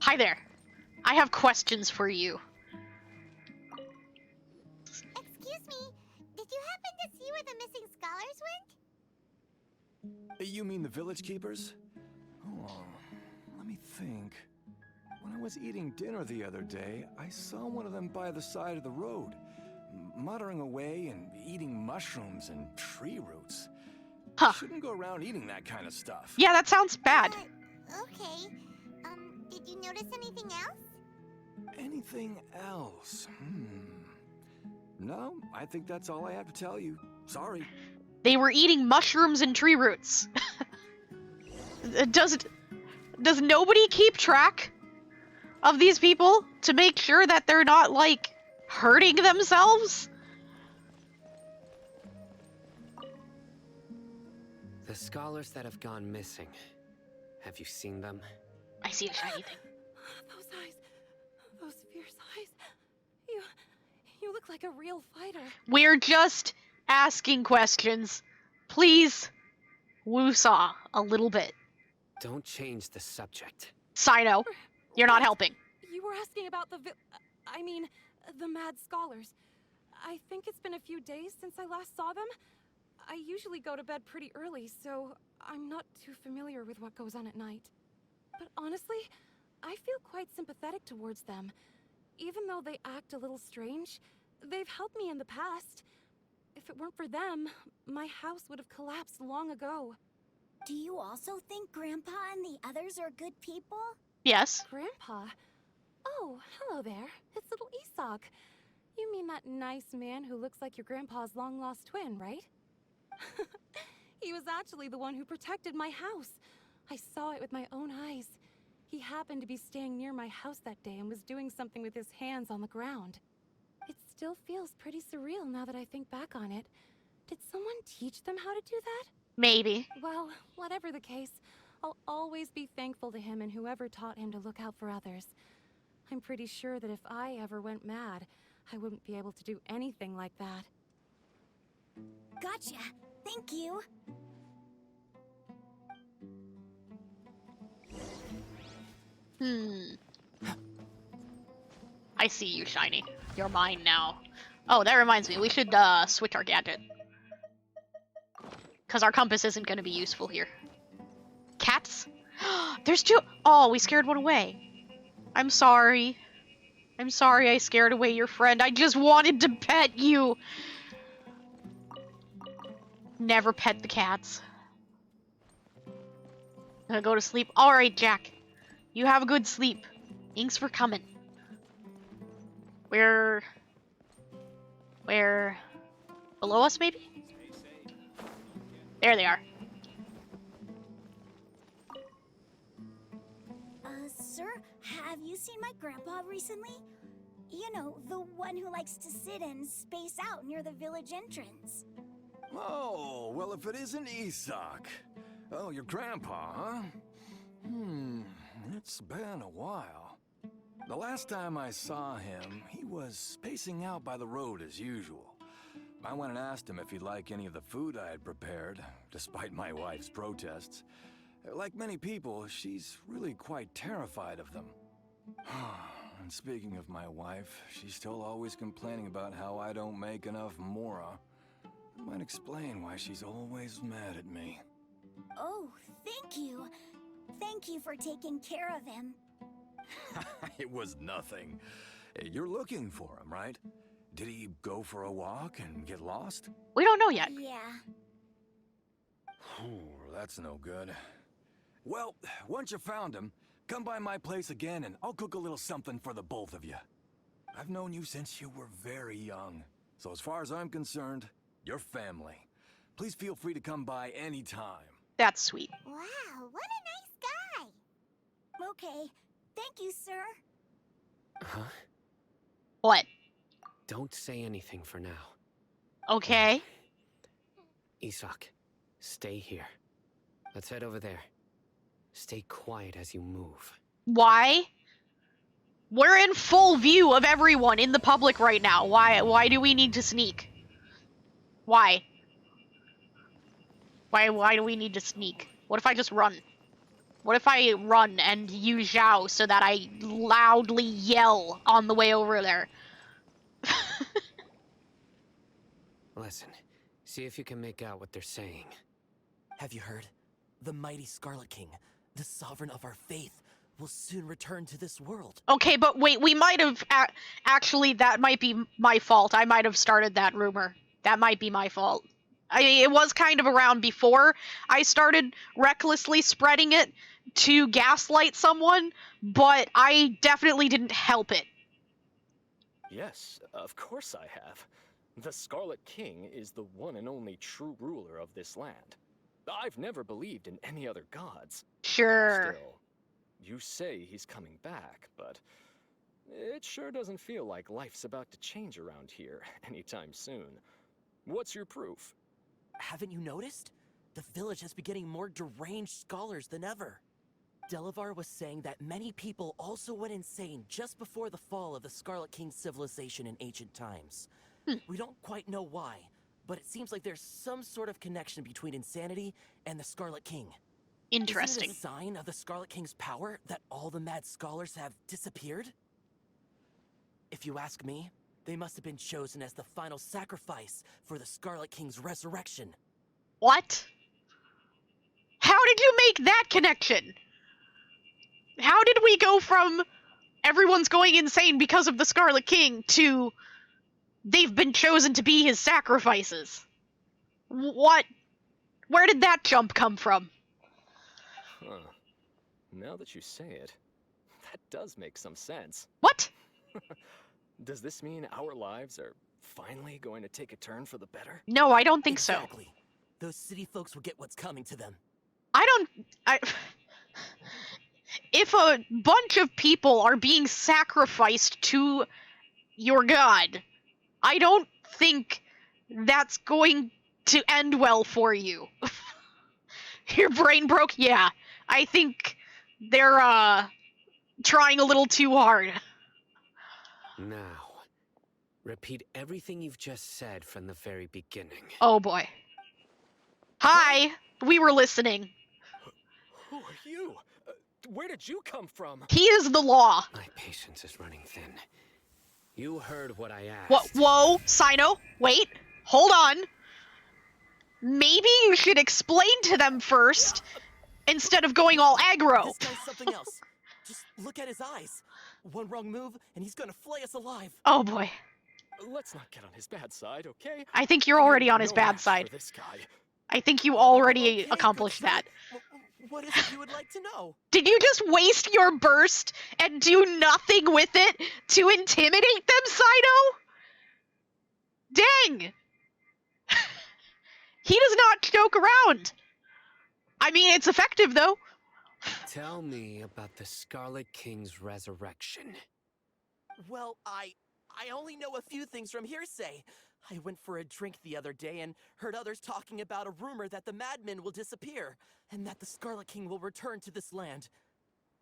Hi there. I have questions for you. Excuse me, did you happen to see where the missing scholars went? You mean the village keepers? Oh, let me think. When I was eating dinner the other day, I saw one of them by the side of the road, muttering away and eating mushrooms and tree roots. Huh. Shouldn't go around eating that kind of stuff. Yeah, that sounds bad. Okay. Did you notice anything else? Anything else? No, I think that's all I have to tell you. Sorry. They were eating mushrooms and tree roots. Does nobody keep track of these people to make sure that they're not, like, hurting themselves? The scholars that have gone missing. Have you seen them? I see a shiny thing. Those eyes. Those fierce eyes. You look like a real fighter. We're just asking questions. Please, woosah a little bit. Don't change the subject. Cyno, you're not helping. You were asking about the the mad scholars. I think it's been a few days since I last saw them. I usually go to bed pretty early, so I'm not too familiar with what goes on at night. But honestly, I feel quite sympathetic towards them. Even though they act a little strange, they've helped me in the past. If it weren't for them, my house would have collapsed long ago. Do you also think Grandpa and the others are good people? Yes. Grandpa? Oh, hello there. It's little Isak. You mean that nice man who looks like your grandpa's long-lost twin, right? He was actually the one who protected my house. I saw it with my own eyes. He happened to be staying near my house that day and was doing something with his hands on the ground. It still feels pretty surreal now that I think back on it. Did someone teach them how to do that? Maybe. Well, whatever the case, I'll always be thankful to him and whoever taught him to look out for others. I'm pretty sure that if I ever went mad, I wouldn't be able to do anything like that. Gotcha. Thank you. I see you, Shiny. You're mine now. Oh, that reminds me. We should switch our gadget. Because our compass isn't going to be useful here. Cats? There's two! Oh, we scared one away. I'm sorry. I'm sorry I scared away your friend. I just wanted to pet you. Never pet the cats. I'm gonna go to sleep. Alright, Jack. You have a good sleep. Thanks for coming. Where? Below us, maybe? There they are. Sir, have you seen my grandpa recently? You know, the one who likes to sit and space out near the village entrance. Oh, well, if it isn't Isak. Oh, your grandpa, huh? It's been a while. The last time I saw him, he was spacing out by the road as usual. I went and asked him if he'd like any of the food I had prepared, despite my wife's protests. Like many people, she's really quite terrified of them. And speaking of my wife, she's still always complaining about how I don't make enough mora. That might explain why she's always mad at me. Oh, thank you. Thank you for taking care of him. It was nothing. You're looking for him, right? Did he go for a walk and get lost? We don't know yet. Yeah. That's no good. Well, once you found him, come by my place again and I'll cook a little something for the both of you. I've known you since you were very young. So as far as I'm concerned, you're family. Please feel free to come by anytime. That's sweet. Wow, what a nice guy. Okay, thank you, sir. Huh? What? Don't say anything for now. Okay. Isak, stay here. Let's head over there. Stay quiet as you move. Why? We're in full view of everyone in the public right now. Why do we need to sneak? Why? Why do we need to sneak? What if I just run? What if I run and use Zhao so that I loudly yell on the way over there? Listen, see if you can make out what they're saying. Have you heard? The mighty Scarlet King, the sovereign of our faith, will soon return to this world. Okay, but wait, we might have... actually, that might be my fault. I might have started that rumor. That might be my fault. It was kind of around before I started recklessly spreading it to gaslight someone, but I definitely didn't help it. Yes, of course I have. The Scarlet King is the one and only true ruler of this land. I've never believed in any other gods. Sure. Still, you say he's coming back, but it sure doesn't feel like life's about to change around here anytime soon. What's your proof? Haven't you noticed? The village has been getting more deranged scholars than ever. Delavar was saying that many people also went insane just before the fall of the Scarlet King's civilization in ancient times. We don't quite know why, but it seems like there's some sort of connection between insanity and the Scarlet King. Interesting. Isn't it a sign of the Scarlet King's power that all the mad scholars have disappeared? If you ask me, they must have been chosen as the final sacrifice for the Scarlet King's resurrection. What? How did you make that connection? How did we go from everyone's going insane because of the Scarlet King to they've been chosen to be his sacrifices? What? Where did that jump come from? Huh. Now that you say it, that does make some sense. What? Does this mean our lives are finally going to take a turn for the better? No, I don't think so. Exactly. Those city folks will get what's coming to them. If a bunch of people are being sacrificed to your god, I don't think that's going to end well for you. Your brain broke? Yeah. I think they're, trying a little too hard. Now, repeat everything you've just said from the very beginning. Oh boy. Hi! We were listening. Who are you? Where did you come from? He is the law. My patience is running thin. You heard what I asked. What? Whoa, Cyno, wait, hold on. Maybe you should explain to them first, instead of going all aggro. This guy's something else. Just look at his eyes. One wrong move, and he's gonna flay us alive. Oh boy. Let's not get on his bad side, okay? I think you're already on his bad side. This guy. I think you already Okay, accomplished good that. try. What is it you would like to know? Did you just waste your burst and do nothing with it to intimidate them, Cyno? Dang! He does not joke around. I mean, it's effective, though. Tell me about the Scarlet King's resurrection. Well, I only know a few things from hearsay. I went for a drink the other day and heard others talking about a rumor that the madmen will disappear, and that the Scarlet King will return to this land.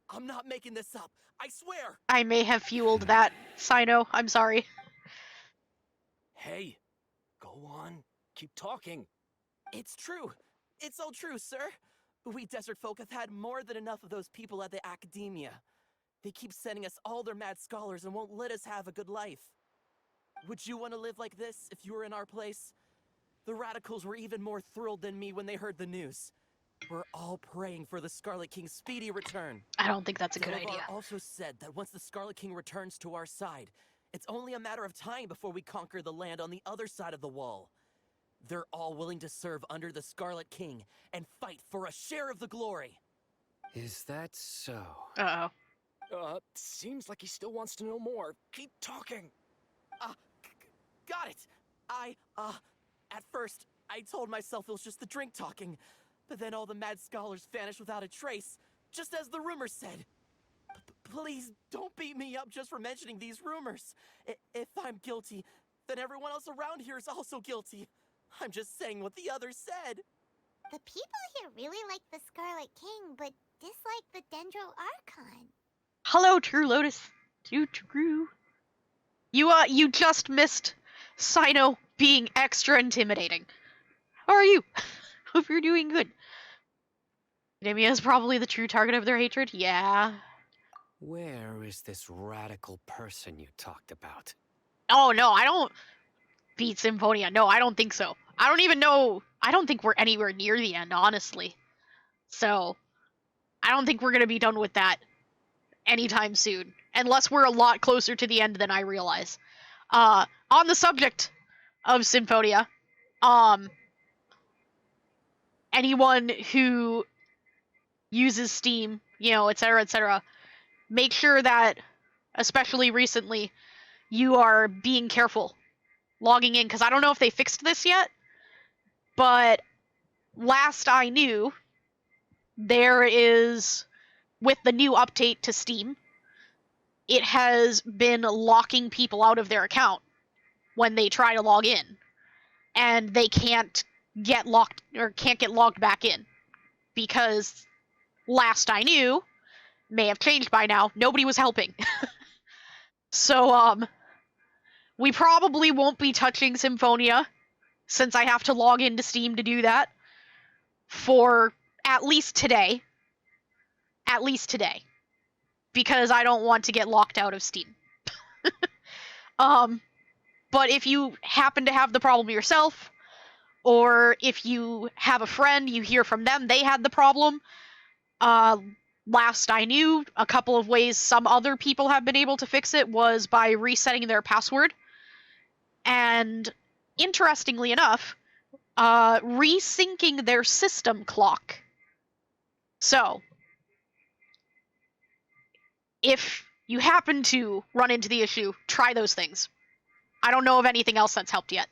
I'm not making this up, I swear! I may have fueled that, Cyno. I'm sorry. Hey, go on. Keep talking. It's true. It's all true, sir. We desert folk have had more than enough of those people at the academia. They keep sending us all their mad scholars and won't let us have a good life. Would you want to live like this if you were in our place? The radicals were even more thrilled than me when they heard the news. We're all praying for the Scarlet King's speedy return. I don't think that's a good Delavar idea. also said that once the Scarlet King returns to our side, it's only a matter of time before we conquer the land on the other side of the wall. They're all willing to serve under the Scarlet King and fight for a share of the glory. Is that so? Uh-oh. Seems like he still wants to know more. Keep talking. Got it. At first, I told myself it was just the drink talking, but then all the mad scholars vanished without a trace, just as the rumors said. Please don't beat me up just for mentioning these rumors. If I'm guilty, then everyone else around here is also guilty. I'm just saying what the others said. The people here really like the Scarlet King, but dislike the Dendro Archon. Hello, True Lotus. True. You just missed Cyno being extra intimidating. How are you? Hope you're doing good. Academia is probably the true target of their hatred. Yeah. Where is this radical person you talked about? Oh no, I don't beat Symphonia. No, I don't think so. I don't even know. I don't think we're anywhere near the end, honestly. So, I don't think we're gonna be done with that anytime soon, unless we're a lot closer to the end than I realize. On the subject of Symphonia, anyone who uses Steam, you know, etc., make sure that, especially recently, you are being careful logging in, because I don't know if they fixed this yet, but last I knew, there is, with the new update to Steam, it has been locking people out of their account when they try to log in, and they can't get locked or can't get logged back in, because last I knew, may have changed by now, nobody was helping. So we probably won't be touching Symphonia, since I have to log into Steam to do that, for at least today. At least today. Because I don't want to get locked out of Steam. But if you happen to have the problem yourself, or if you have a friend, you hear from them, they had the problem, last I knew, a couple of ways some other people have been able to fix it was by resetting their password. And interestingly enough, resyncing their system clock. So, if you happen to run into the issue, try those things. I don't know of anything else that's helped yet.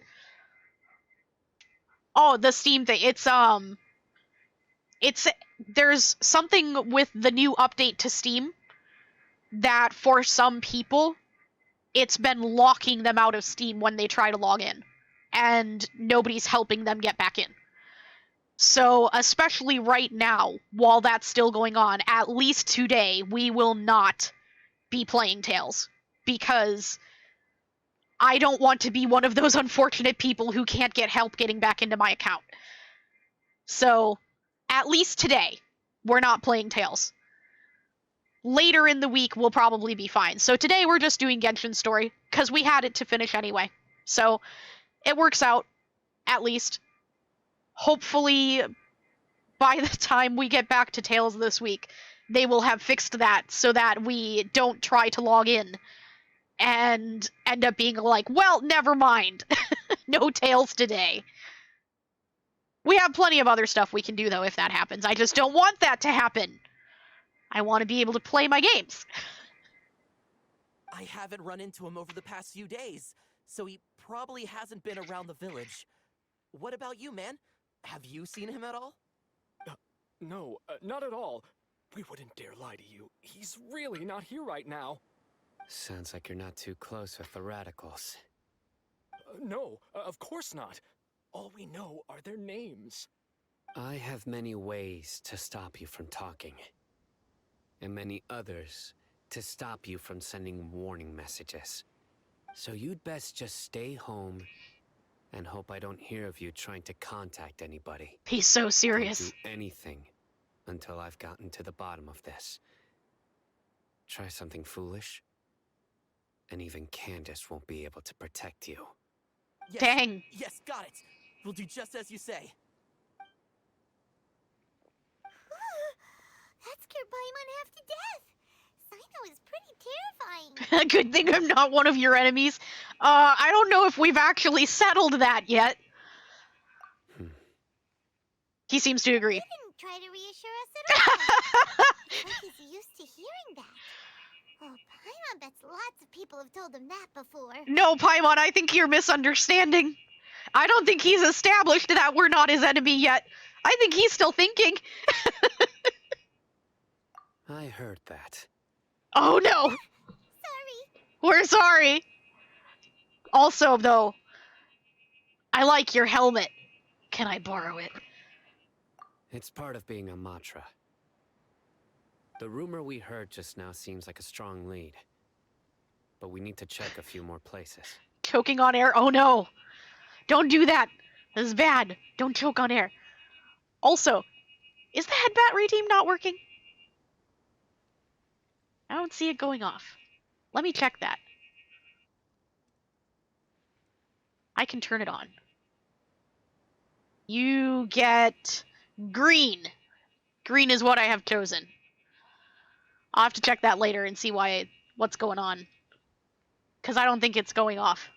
Oh, the Steam thing. There's something with the new update to Steam that for some people, it's been locking them out of Steam when they try to log in, and nobody's helping them get back in. So, especially right now, while that's still going on, at least today, we will not be playing Tales, because I don't want to be one of those unfortunate people who can't get help getting back into my account. So, at least today, we're not playing Tales. Later in the week, we'll probably be fine. So today, we're just doing Genshin Story, because we had it to finish anyway. So, it works out, at least. Hopefully, by the time we get back to Tales this week, they will have fixed that so that we don't try to log in and end up being like, well, never mind. No Tales today. We have plenty of other stuff we can do, though, if that happens. I just don't want that to happen. I want to be able to play my games. I haven't run into him over the past few days, so he probably hasn't been around the village. What about you, man? Have you seen him at all? No, not at all. We wouldn't dare lie to you. He's really not here right now. Sounds like you're not too close with the radicals. No, of course not. All we know are their names. I have many ways to stop you from talking, and many others to stop you from sending warning messages. So you'd best just stay home and hope I don't hear of you trying to contact anybody. He's so serious. Don't do anything until I've gotten to the bottom of this. Try something foolish, and even Candace won't be able to protect you. Yes, Dang. Yes, got it. We'll do just as you say. That scared Paimon half to death. Cyno is pretty terrifying. Good thing I'm not one of your enemies. I don't know if we've actually settled that yet. He seems to agree. He didn't try to reassure us at all. It's like he's used to hearing that. Oh, Paimon bets lots of people have told him that before. No, Paimon, I think you're misunderstanding. I don't think he's established that we're not his enemy yet. I think he's still thinking. I heard that. Oh no! Sorry. We're sorry. Also, though, I like your helmet. Can I borrow it? It's part of being a Matra. The rumor we heard just now seems like a strong lead. But we need to check a few more places. Choking on air? Oh no! Don't do that! This is bad. Don't choke on air. Also, Is the head battery team not working? I don't see it going off. Let me check that. I can turn it on. You get green. Green is what I have chosen. I'll have to check that later and see what's going on. Because I don't think it's going off.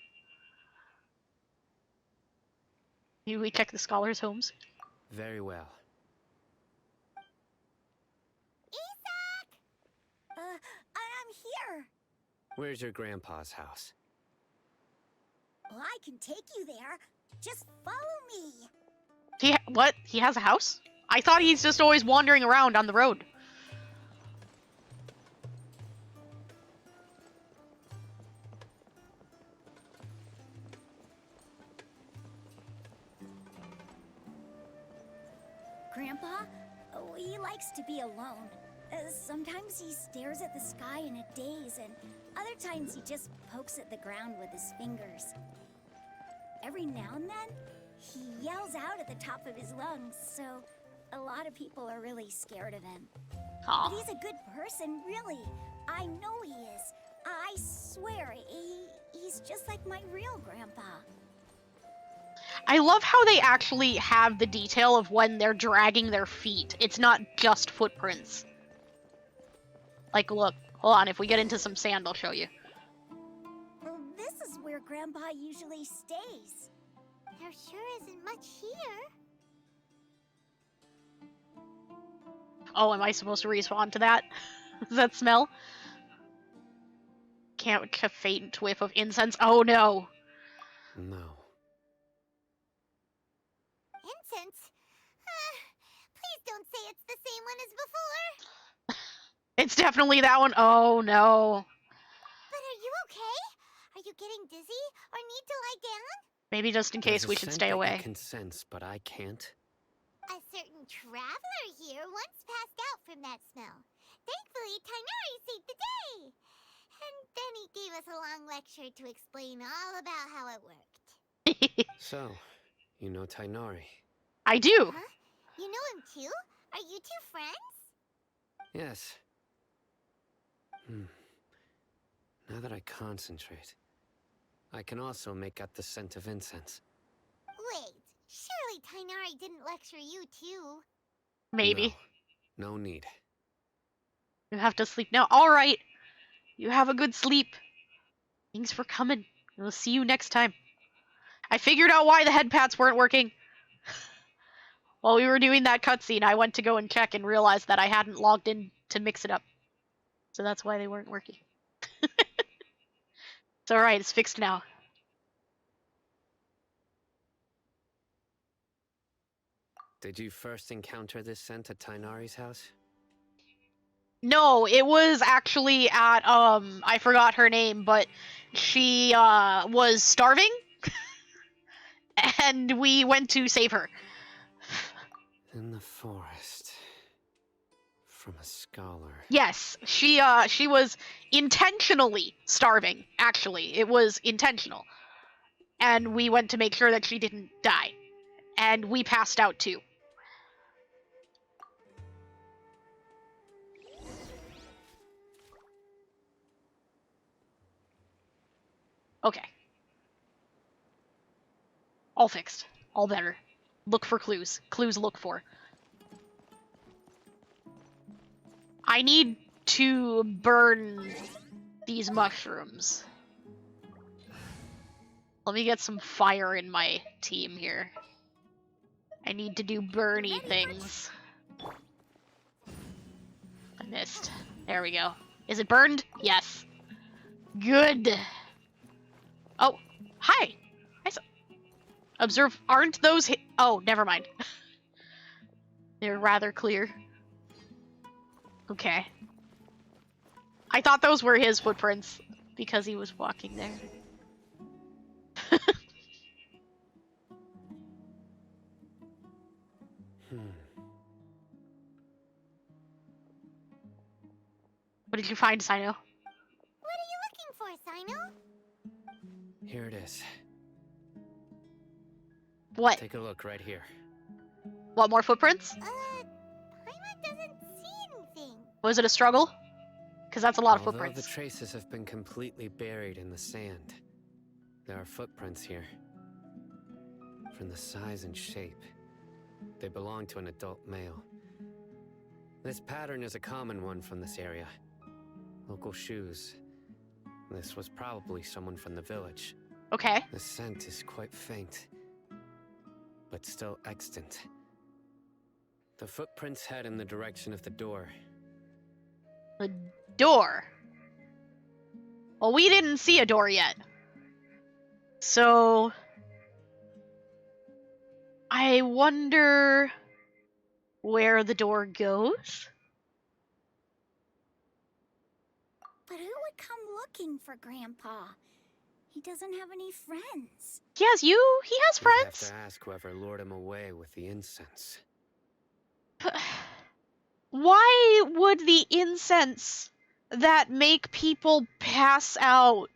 Maybe we check the scholars' homes? Very well. I'm here. Where's your grandpa's house? Well, I can take you there. Just follow me. What? He has a house? I thought he's just always wandering around on the road. Grandpa? Oh, he likes to be alone. Sometimes he stares at the sky in a daze, and other times he just pokes at the ground with his fingers. Every now and then, he yells out at the top of his lungs, so a lot of people are really scared of him. Aw. But he's a good person, really. I know he is. I swear, he's just like my real grandpa. I love how they actually have the detail of when they're dragging their feet. It's not just footprints. Like, look. Hold on, if we get into some sand, I'll show you. Well, this is where Grandpa usually stays. There sure isn't much here. Oh, am I supposed to respond to that? Does that smell? Can't faint whiff of incense. Oh no. No. Incense? Please don't say it's the same one as before. It's definitely that one. Oh no. But are you okay? Are you getting dizzy or need to lie down? Maybe just in case There's a we should scent stay that away. you can sense, but I can't. A certain traveler here once passed out from that smell. Thankfully, Tainari saved the day. And then he gave us a long lecture to explain all about how it worked. So, you know Tainari? I do. Huh? You know him too? Are you two friends? Yes. Now that I concentrate, I can also make out the scent of incense. Wait, surely Tainari didn't lecture you too. Maybe. No need. You have to sleep now. Alright. You have a good sleep. Thanks for coming. We'll see you next time. I figured out why the head pats weren't working. While we were doing that cutscene, I went to go and check and realized that I hadn't logged in to mix it up. So that's why they weren't working. It's alright, it's fixed now. Did you first encounter this scent at Tainari's house? No, it was actually at, I forgot her name, but she, was starving. And we went to save her. In the forest. From a scholar. Yes, she was intentionally starving, actually. It was intentional. And we went to make sure that she didn't die. And we passed out too. Okay. All fixed. All better. Look for clues. Clues look for. I need to burn these mushrooms. Let me get some fire in my team here. I need to do burny things. I missed. There we go. Is it burned? Yes. Good. Oh, hi. Observe, aren't those oh, never mind. They're rather clear. Okay. I thought those were his footprints because he was walking there. What did you find, Cyno? What are you looking for, Cyno? Here it is. What? Take a look right here. What, more footprints? Was it a struggle? Because that's a lot of Although footprints. the traces have been completely buried in the sand, there are footprints here. From the size and shape, they belong to an adult male. This pattern is a common one from this area. Local shoes. This was probably someone from the village. Okay. The scent is quite faint, but still extant. The footprints head in the direction of the door. The door. Well, we didn't see a door yet. So... I wonder where the door goes? But who would come looking for Grandpa? He doesn't have any friends. He has you. He has We'd have friends. to ask whoever lured him away with the incense. Why would the incense that make people pass out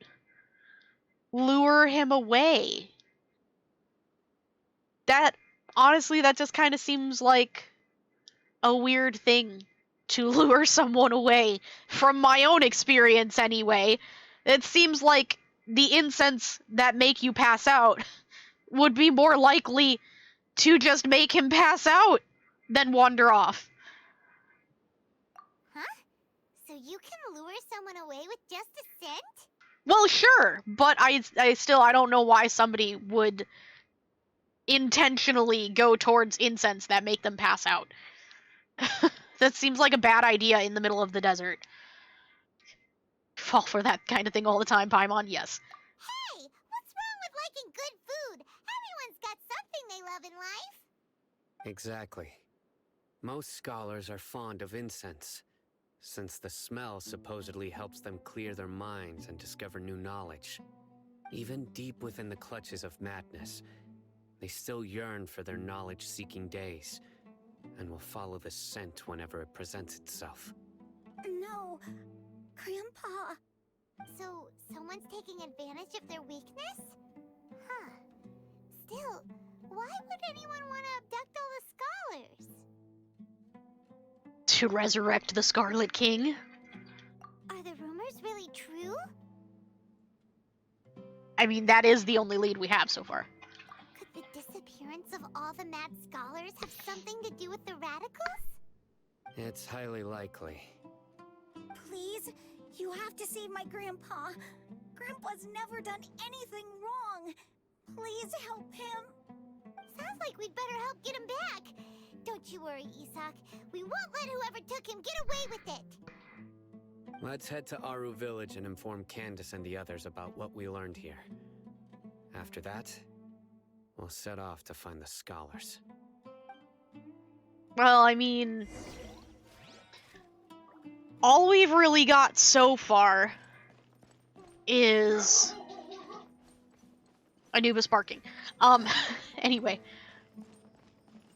lure him away? That, honestly, that just kind of seems like a weird thing to lure someone away. From my own experience, anyway. It seems like the incense that make you pass out would be more likely to just make him pass out than wander off. Huh? So you can lure someone away with just a scent? Well, sure, but I don't know why somebody would intentionally go towards incense that make them pass out. That seems like a bad idea in the middle of the desert. Fall for that kind of thing all the time, Paimon, yes. Hey, what's wrong with liking good food? Everyone's got something they love in life. Exactly. Most scholars are fond of incense, since the smell supposedly helps them clear their minds and discover new knowledge. Even deep within the clutches of madness, they still yearn for their knowledge-seeking days, and will follow the scent whenever it presents itself. No, Grandpa. So, someone's taking advantage of their weakness? Huh. Still, why would anyone want to abduct all the scholars? To resurrect the Scarlet King? Are the rumors really true? I mean, that is the only lead we have so far. Could the disappearance of all the mad scholars have something to do with the radicals? It's highly likely. Please, you have to save my Grandpa. Grandpa's never done anything wrong. Please help him. Sounds like we'd better help get him back. Don't you worry, Isak. We won't let whoever took him get away with it. Let's head to Aru Village and inform Candace and the others about what we learned here. After that, we'll set off to find the scholars. Well, I mean... all we've really got so far is... Anubis barking. Anyway.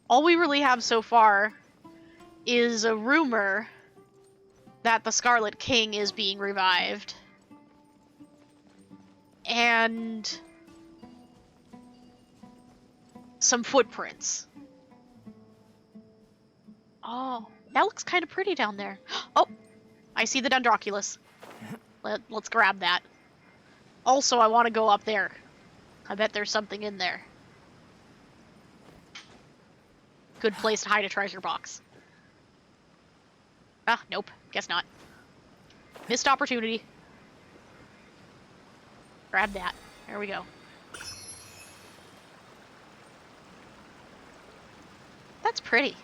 All we really have so far is a rumor that the Scarlet King is being revived. And... some footprints. Oh, that looks kind of pretty down there. Oh, I see the Dendroculus. Let's grab that. Also, I want to go up there. I bet there's something in there. Good place to hide a treasure box. Ah, nope. Guess not. Missed opportunity. Grab that. There we go. That's pretty.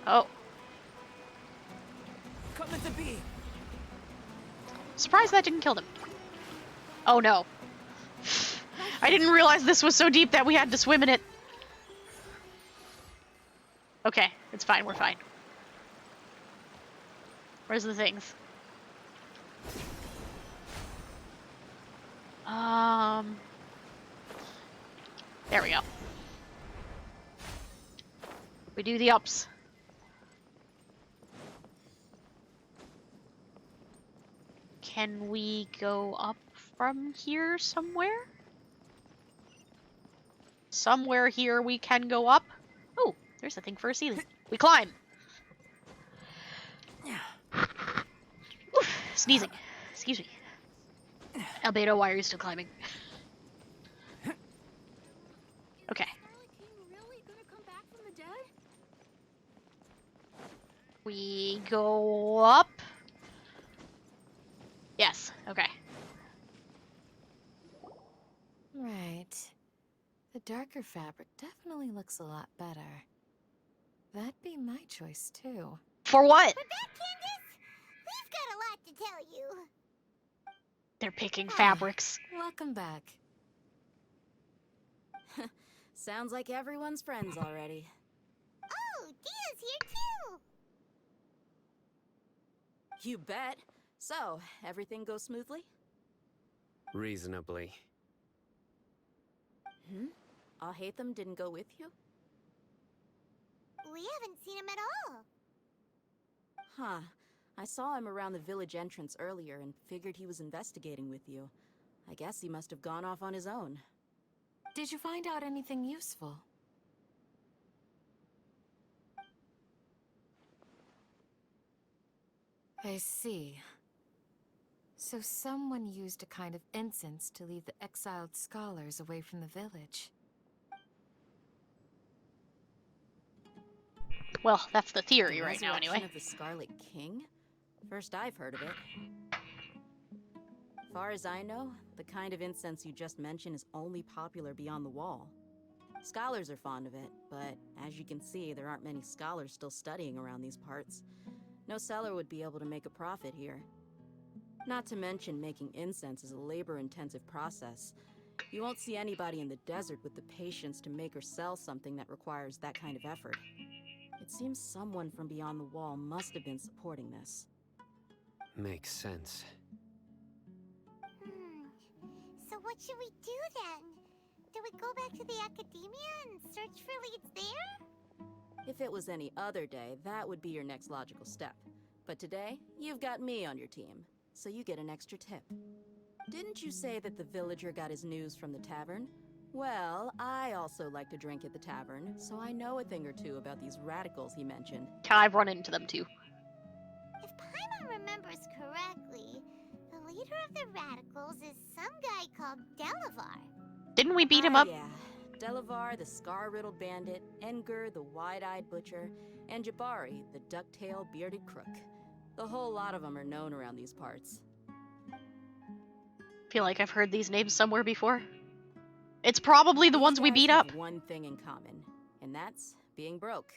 Oh. Come to be. Surprised that didn't kill them. Oh no. I didn't realize this was so deep that we had to swim in it. Okay, it's fine, we're fine. Where's the things? There we go. We do the ups. Can we go up from here somewhere? Somewhere here we can go up. Oh, there's a thing for a ceiling. We climb. Oof, sneezing. Excuse me. Albedo, why are you still climbing? Okay. Scarlet King really gonna come back from the dead? We go up. Yes, okay. Right. The darker fabric definitely looks a lot better. That'd be my choice, too. For what? But that, Candace, we've got a lot to tell you. They're picking fabrics. Welcome back. Sounds like everyone's friends already. Oh, Dia's here too. You bet. So, everything goes smoothly? Reasonably. Alhaitham didn't go with you? We haven't seen him at all. Huh. I saw him around the village entrance earlier and figured he was investigating with you. I guess he must have gone off on his own. Did you find out anything useful? I see. So someone used a kind of incense to lead the exiled scholars away from the village. Well, that's the theory The right now, resurrection anyway. of the Scarlet King? First I've heard of it. Far as I know, the kind of incense you just mentioned is only popular beyond the wall. Scholars are fond of it, but as you can see, there aren't many scholars still studying around these parts. No seller would be able to make a profit here. Not to mention, making incense is a labor-intensive process. You won't see anybody in the desert with the patience to make or sell something that requires that kind of effort. It seems someone from beyond the wall must have been supporting this. Makes sense. So what should we do then? Do we go back to the academia and search for leads there? If it was any other day, that would be your next logical step. But today, you've got me on your team, so you get an extra tip. Didn't you say that the villager got his news from the tavern? Well, I also like to drink at the tavern, so I know a thing or two about these radicals he mentioned. I've run into them too. If Paimon remembers correctly, the leader of the radicals is some guy called Delavar. Didn't we beat him up? Yeah. Delavar, the scar-riddled bandit, Engur, the wide-eyed butcher, and Jabari, the duck-tailed bearded crook. The whole lot of them are known around these parts. Feel like I've heard these names somewhere before. It's probably the ones we These beat guys up. have one thing in common, and that's being broke.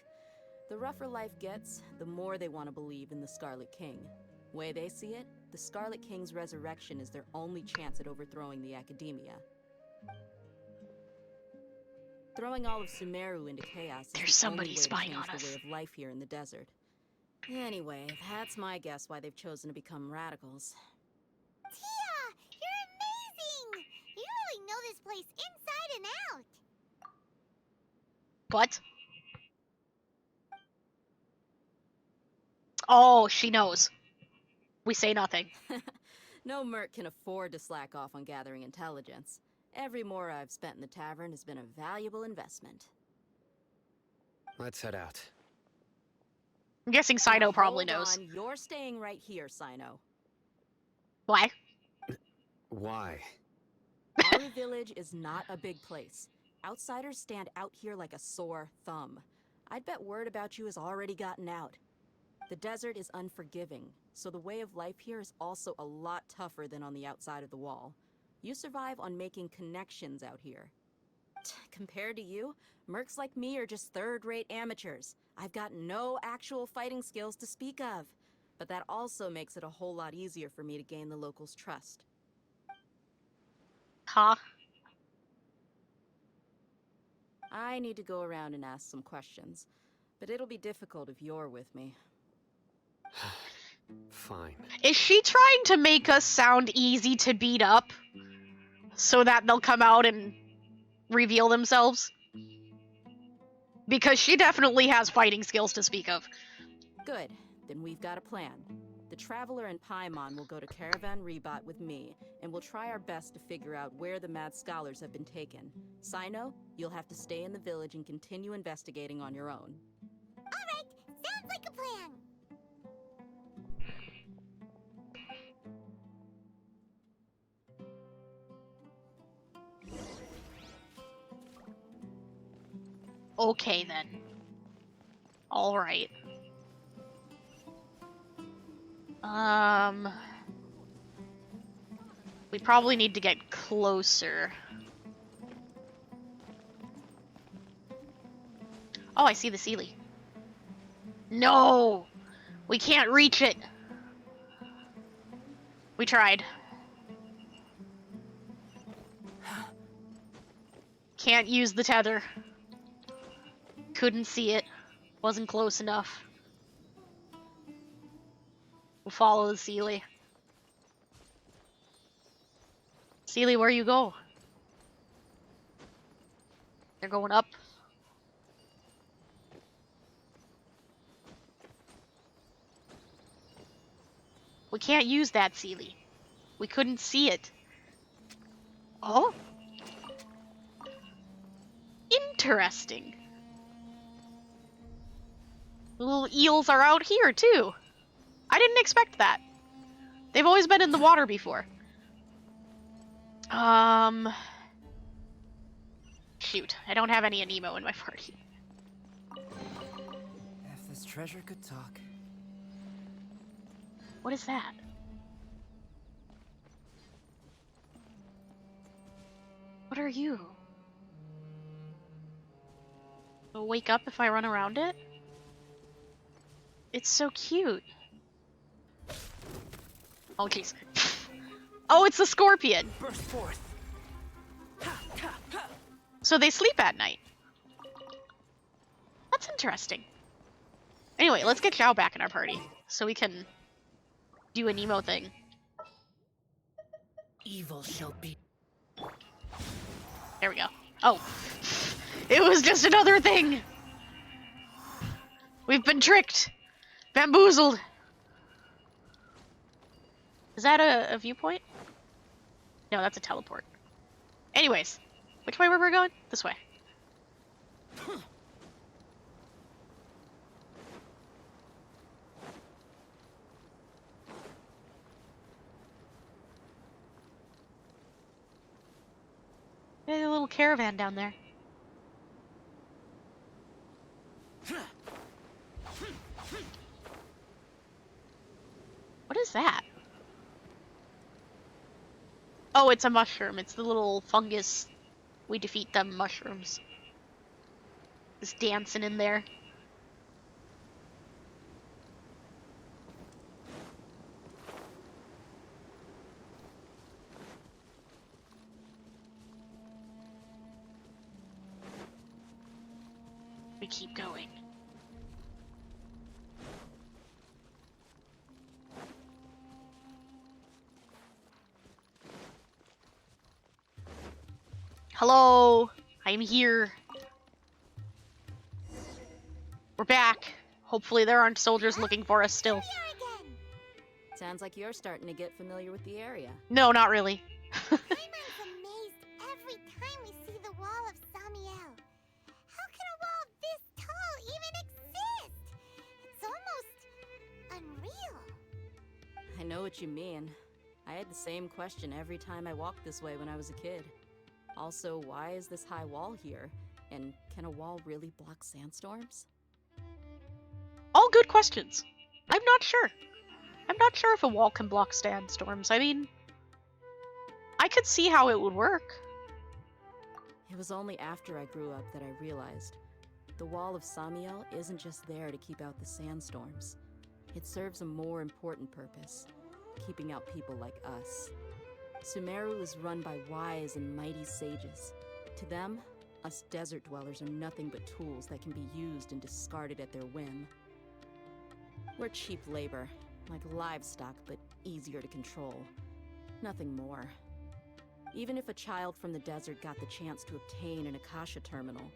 The rougher life gets, the more they want to believe in the Scarlet King. Way they see it, the Scarlet King's resurrection is their only chance at overthrowing the academia. Throwing all of Sumeru into chaos is There's the somebody only way to spying change on the us. way of life here in the desert. Anyway, that's my guess why they've chosen to become radicals. Tia, you're amazing! You really know this place inside and out. What? Oh, she knows. We say nothing. No merc can afford to slack off on gathering intelligence. Every more I've spent in the tavern has been a valuable investment. Let's head out. I'm guessing Cyno Now, probably hold knows. on. You're staying right here, Cyno. Why? Why? Our village is not a big place. Outsiders stand out here like a sore thumb. I'd bet word about you has already gotten out. The desert is unforgiving, so the way of life here is also a lot tougher than on the outside of the wall. You survive on making connections out here. Compared to you, mercs like me are just third-rate amateurs. I've got no actual fighting skills to speak of. But that also makes it a whole lot easier for me to gain the locals' trust. Huh? I need to go around and ask some questions, but it'll be difficult if you're with me. Fine. Is she trying to make us sound easy to beat up? So that they'll come out and reveal themselves? Because she definitely has fighting skills to speak of. Good, then we've got a plan. The Traveler and Paimon will go to Caravan Rebot with me, and we'll try our best to figure out where the Mad Scholars have been taken. Cyno, you'll have to stay in the village and continue investigating on your own. Alright, sounds like a plan. Okay then. Alright. We probably need to get closer. Oh, I see the Sealy. No! We can't reach it! We tried. Can't use the tether. Couldn't see it. Wasn't close enough. We'll follow the Sealy. Sealy, where you go? They're going up. We can't use that Sealy. We couldn't see it. Oh? Interesting. Little eels are out here, too. I didn't expect that. They've always been in the water before. Shoot. I don't have any Anemo in my party. If this treasure could talk. What is that? What are you? Will wake up if I run around it? It's so cute. Oh, jeez. Oh, it's a scorpion! Burst forth. So they sleep at night. That's interesting. Anyway, let's get Xiao back in our party, so we can do a Nemo thing. Evil shall be. There we go. Oh. It was just another thing! We've been tricked! Bamboozled! Is that a viewpoint? No, that's a teleport. Anyways, which way were we going? This way. There's a little caravan down there. What is that? Oh, it's a mushroom. It's the little fungus. We defeat them mushrooms. Just dancing in there. We keep going. Hello, I'm here. We're back. Hopefully there aren't soldiers looking for us still. Sounds like you're starting to get familiar with the area. No, not really. Paimon's amazed every time we see the wall of Samiel. How can a wall this tall even exist? It's almost unreal. I know what you mean. I had the same question every time I walked this way when I was a kid. Also, why is this high wall here? And can a wall really block sandstorms? All good questions. I'm not sure. I'm not sure if a wall can block sandstorms. I mean, I could see how it would work. It was only after I grew up that I realized the wall of Samiel isn't just there to keep out the sandstorms. It serves a more important purpose, keeping out people like us. Sumeru is run by wise and mighty sages. To them, us desert dwellers are nothing but tools that can be used and discarded at their whim. We're cheap labor, like livestock, but easier to control. Nothing more. Even if a child from the desert got the chance to obtain an Akasha terminal,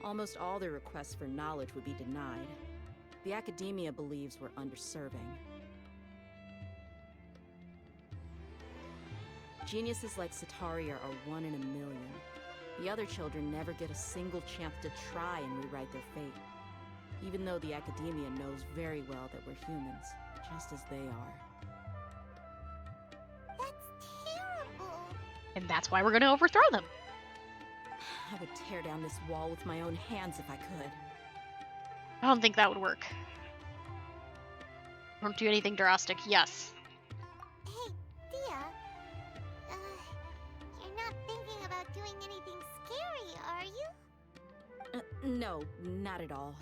almost all their requests for knowledge would be denied. The academia believes we're underserving. Geniuses like Sataria are one in a million. The other children never get a single chance to try and rewrite their fate. Even though the academia knows very well that we're humans, just as they are. That's terrible. And that's why we're gonna overthrow them. I would tear down this wall with my own hands if I could. I don't think that would work. Don't do anything drastic. Yes. Hey, Dia. You're not thinking about doing anything scary, are you? No, not at all.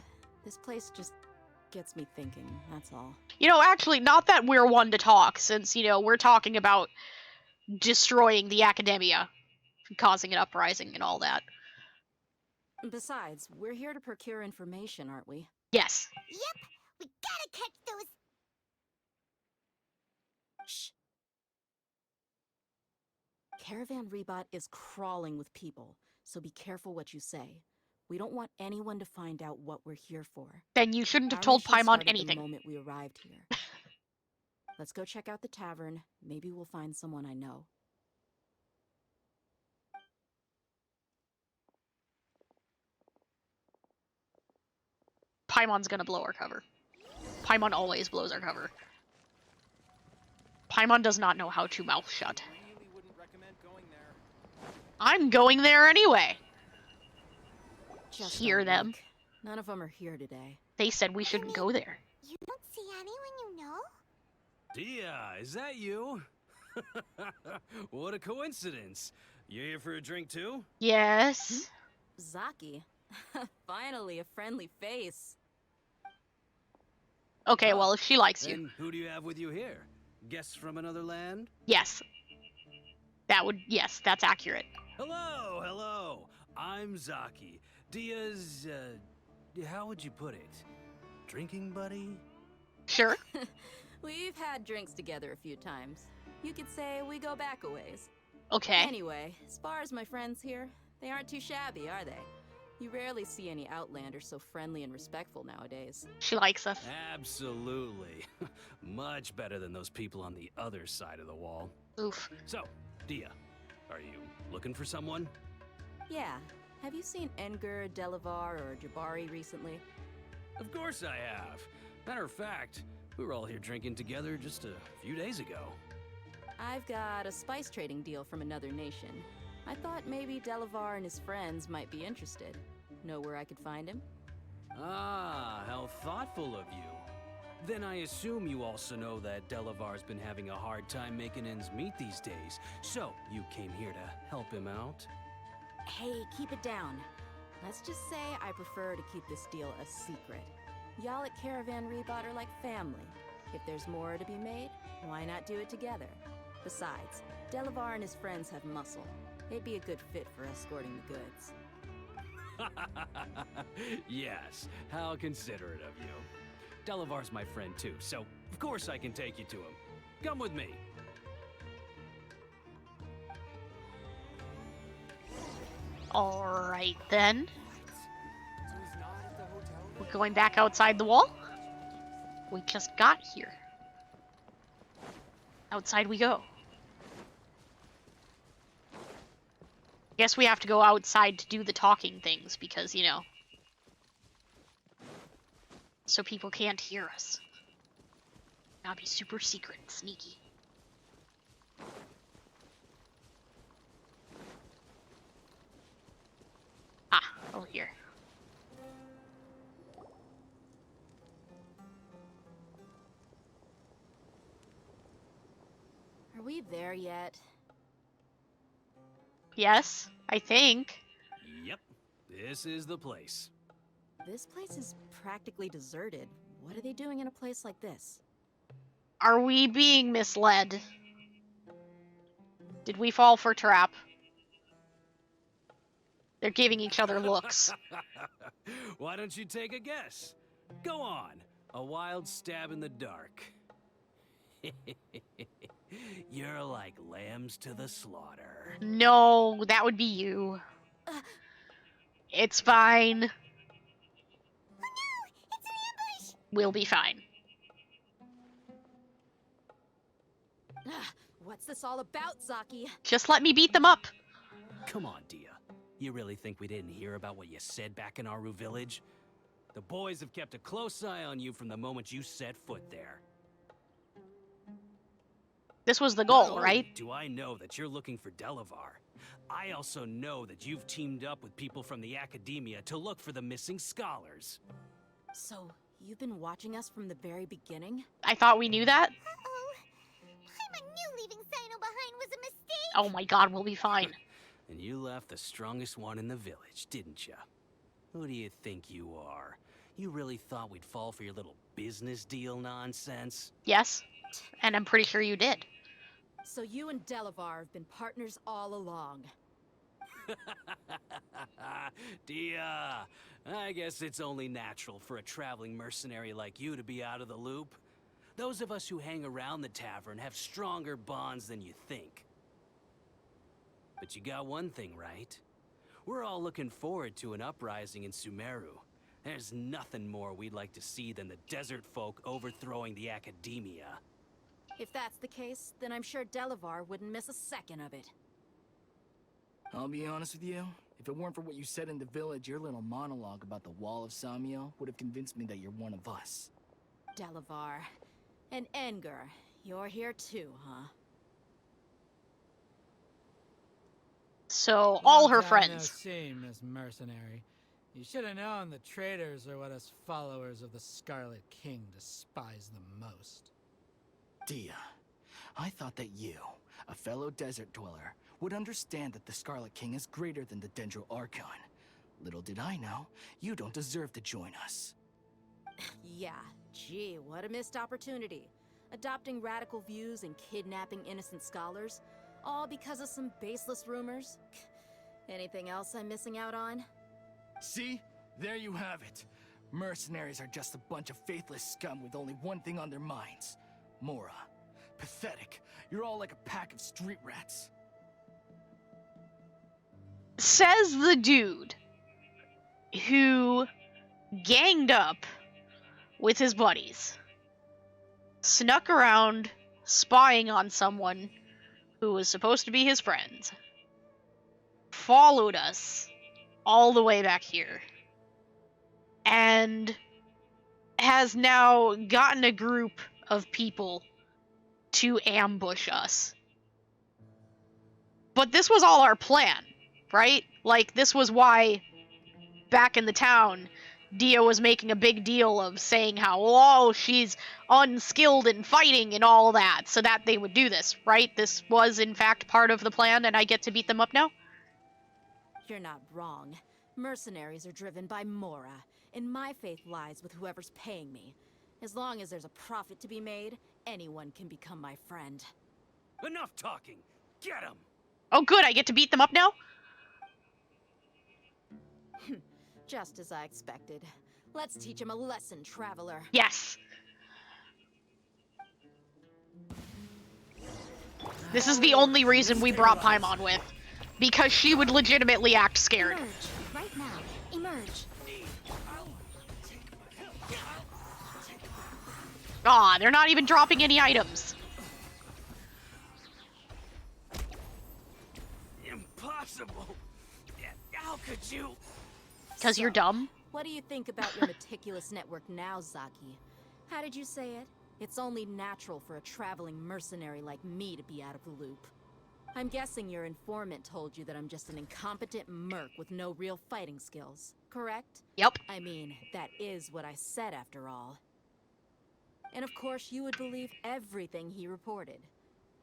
This place just gets me thinking, that's all. You know, actually, not that we're one to talk, since, you know, we're talking about destroying the academia, causing an uprising and all that. Besides, we're here to procure information, aren't we? Yes. Yep, we gotta catch those. Shh. Caravan Rebot is crawling with people, so be careful what you say. We don't want anyone to find out what we're here for. Then you shouldn't have Our told mission Paimon started anything. the moment we arrived here. Let's go check out the tavern. Maybe we'll find someone I know. Paimon's gonna blow our cover. Paimon always blows our cover. Paimon does not know how to mouth shut. Really wouldn't recommend going there. I'm going there anyway. Just Hear our them. luck. None of them are here today. They said we shouldn't go there. You don't see anyone you know? Dia, is that you? What a coincidence. You here for a drink too? Yes. Zaki. Finally, a friendly face. Okay, well, if she likes you. And who do you have with you here? Guests from another land? Yes. Yes, that's accurate. Hello, hello. I'm Zaki. Dia's, how would you put it? Drinking buddy? Sure. We've had drinks together a few times. You could say we go back a ways. Okay. Anyway, as far as my friends here, they aren't too shabby, are they? You rarely see any Outlanders so friendly and respectful nowadays. She likes us. Absolutely. Much better than those people on the other side of the wall. Oof. So, Dia, are you looking for someone? Yeah. Have you seen Engur, Delavar, or Jabari recently? Of course I have. Matter of fact, we were all here drinking together just a few days ago. I've got a spice trading deal from another nation. I thought maybe Delavar and his friends might be interested. Know where I could find him? Ah, how thoughtful of you. Then I assume you also know that Delavar's been having a hard time making ends meet these days. So, you came here to help him out? Hey, keep it down. Let's just say I prefer to keep this deal a secret. Y'all at Caravan Rebot are like family. If there's more to be made, why not do it together? Besides, Delavar and his friends have muscle. They'd be a good fit for escorting the goods. Yes, how considerate of you. Delavar's my friend too, so of course I can take you to him. Come with me. Alright then. So he's not at the hotel? We're going back outside the wall. We just got here. Outside we go. Guess we have to go outside to do the talking things because, you know, so people can't hear us. Now be super secret and sneaky. Ah, over here. Are we there yet? Yes, I think. Yep, this is the place. This place is practically deserted. What are they doing in a place like this? Are we being misled? Did we fall for trap? They're giving each other looks. Why don't you take a guess? Go on, a wild stab in the dark. You're like lambs to the slaughter. No, that would be you. It's fine. Oh no! It's an ambush! We'll be fine. What's this all about, Zaki? Just let me beat them up. Come on, Dia. You really think we didn't hear about what you said back in Aru village? The boys have kept a close eye on you from the moment you set foot there. This was the Not goal, only right? do I know that you're looking for Delavar, I also know that you've teamed up with people from the academia to look for the missing scholars. So, you've been watching us from the very beginning? I thought we knew that. Uh-oh. Paimon knew leaving Cyno behind was a mistake. Oh my god, we'll be fine. And you left the strongest one in the village, didn't ya? Who do you think you are? You really thought we'd fall for your little business deal nonsense? Yes. And I'm pretty sure you did. So you and Delavar have been partners all along. Dia, I guess it's only natural for a traveling mercenary like you to be out of the loop. Those of us who hang around the tavern have stronger bonds than you think. But you got one thing right. We're all looking forward to an uprising in Sumeru. There's nothing more we'd like to see than the desert folk overthrowing the academia. If that's the case, then I'm sure Delavar wouldn't miss a second of it. I'll be honest with you. If it weren't for what you said in the village, your little monologue about the Wall of Samiel would have convinced me that you're one of us. Delavar. And Engar, you're here too, huh? So, all her Long time no friends. see, Miss Mercenary. You should have known the traitors are what us followers of the Scarlet King despise the most. Dia, I thought that you, a fellow desert dweller, would understand that the Scarlet King is greater than the Dendro Archon. Little did I know, you don't deserve to join us. Yeah, gee, what a missed opportunity. Adopting radical views and kidnapping innocent scholars, all because of some baseless rumors. Anything else I'm missing out on? See? There you have it. Mercenaries are just a bunch of faithless scum with only one thing on their minds. Mora. Pathetic. You're all like a pack of street rats. Says the dude who ganged up with his buddies, snuck around spying on someone who was supposed to be his friend, followed us all the way back here, and has now gotten a group of people to ambush us. But this was all our plan, right? Like, this was why, back in the town, Dia was making a big deal of saying how, oh, she's unskilled in fighting and all that, so that they would do this, right? This was, in fact, part of the plan, and I get to beat them up now? You're not wrong. Mercenaries are driven by Mora, and my faith lies with whoever's paying me. As long as there's a profit to be made, anyone can become my friend. Enough talking! Get him! Oh good, I get to beat them up now? Just as I expected. Let's teach him a lesson, traveler. Yes. This is the only reason we brought Paimon with. Because she would legitimately act scared. Emerge. Right now. Emerge. Aw, they're not even dropping any items. Impossible! How could you? Because you're dumb? What do you think about your meticulous network now, Zaki? How did you say it? It's only natural for a traveling mercenary like me to be out of the loop. I'm guessing your informant told you that I'm just an incompetent merc with no real fighting skills, correct? Yep. I mean, that is what I said after all. And of course you would believe everything he reported.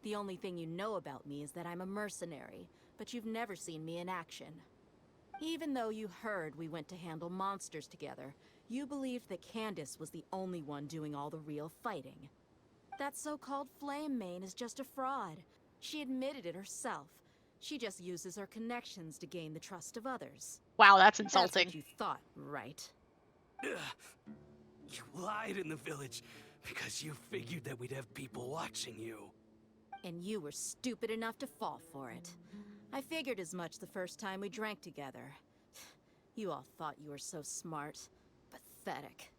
The only thing you know about me is that I'm a mercenary, but you've never seen me in action. Even though you heard we went to handle monsters together, you believed that Candace was the only one doing all the real fighting. That so-called Flame Mane is just a fraud. She admitted it herself. She just uses her connections to gain the trust of others. Wow, that's That's insulting. what you thought, right? You lied in the village because you figured that we'd have people watching you. And you were stupid enough to fall for it. I figured as much the first time we drank together. You all thought you were so smart. Pathetic.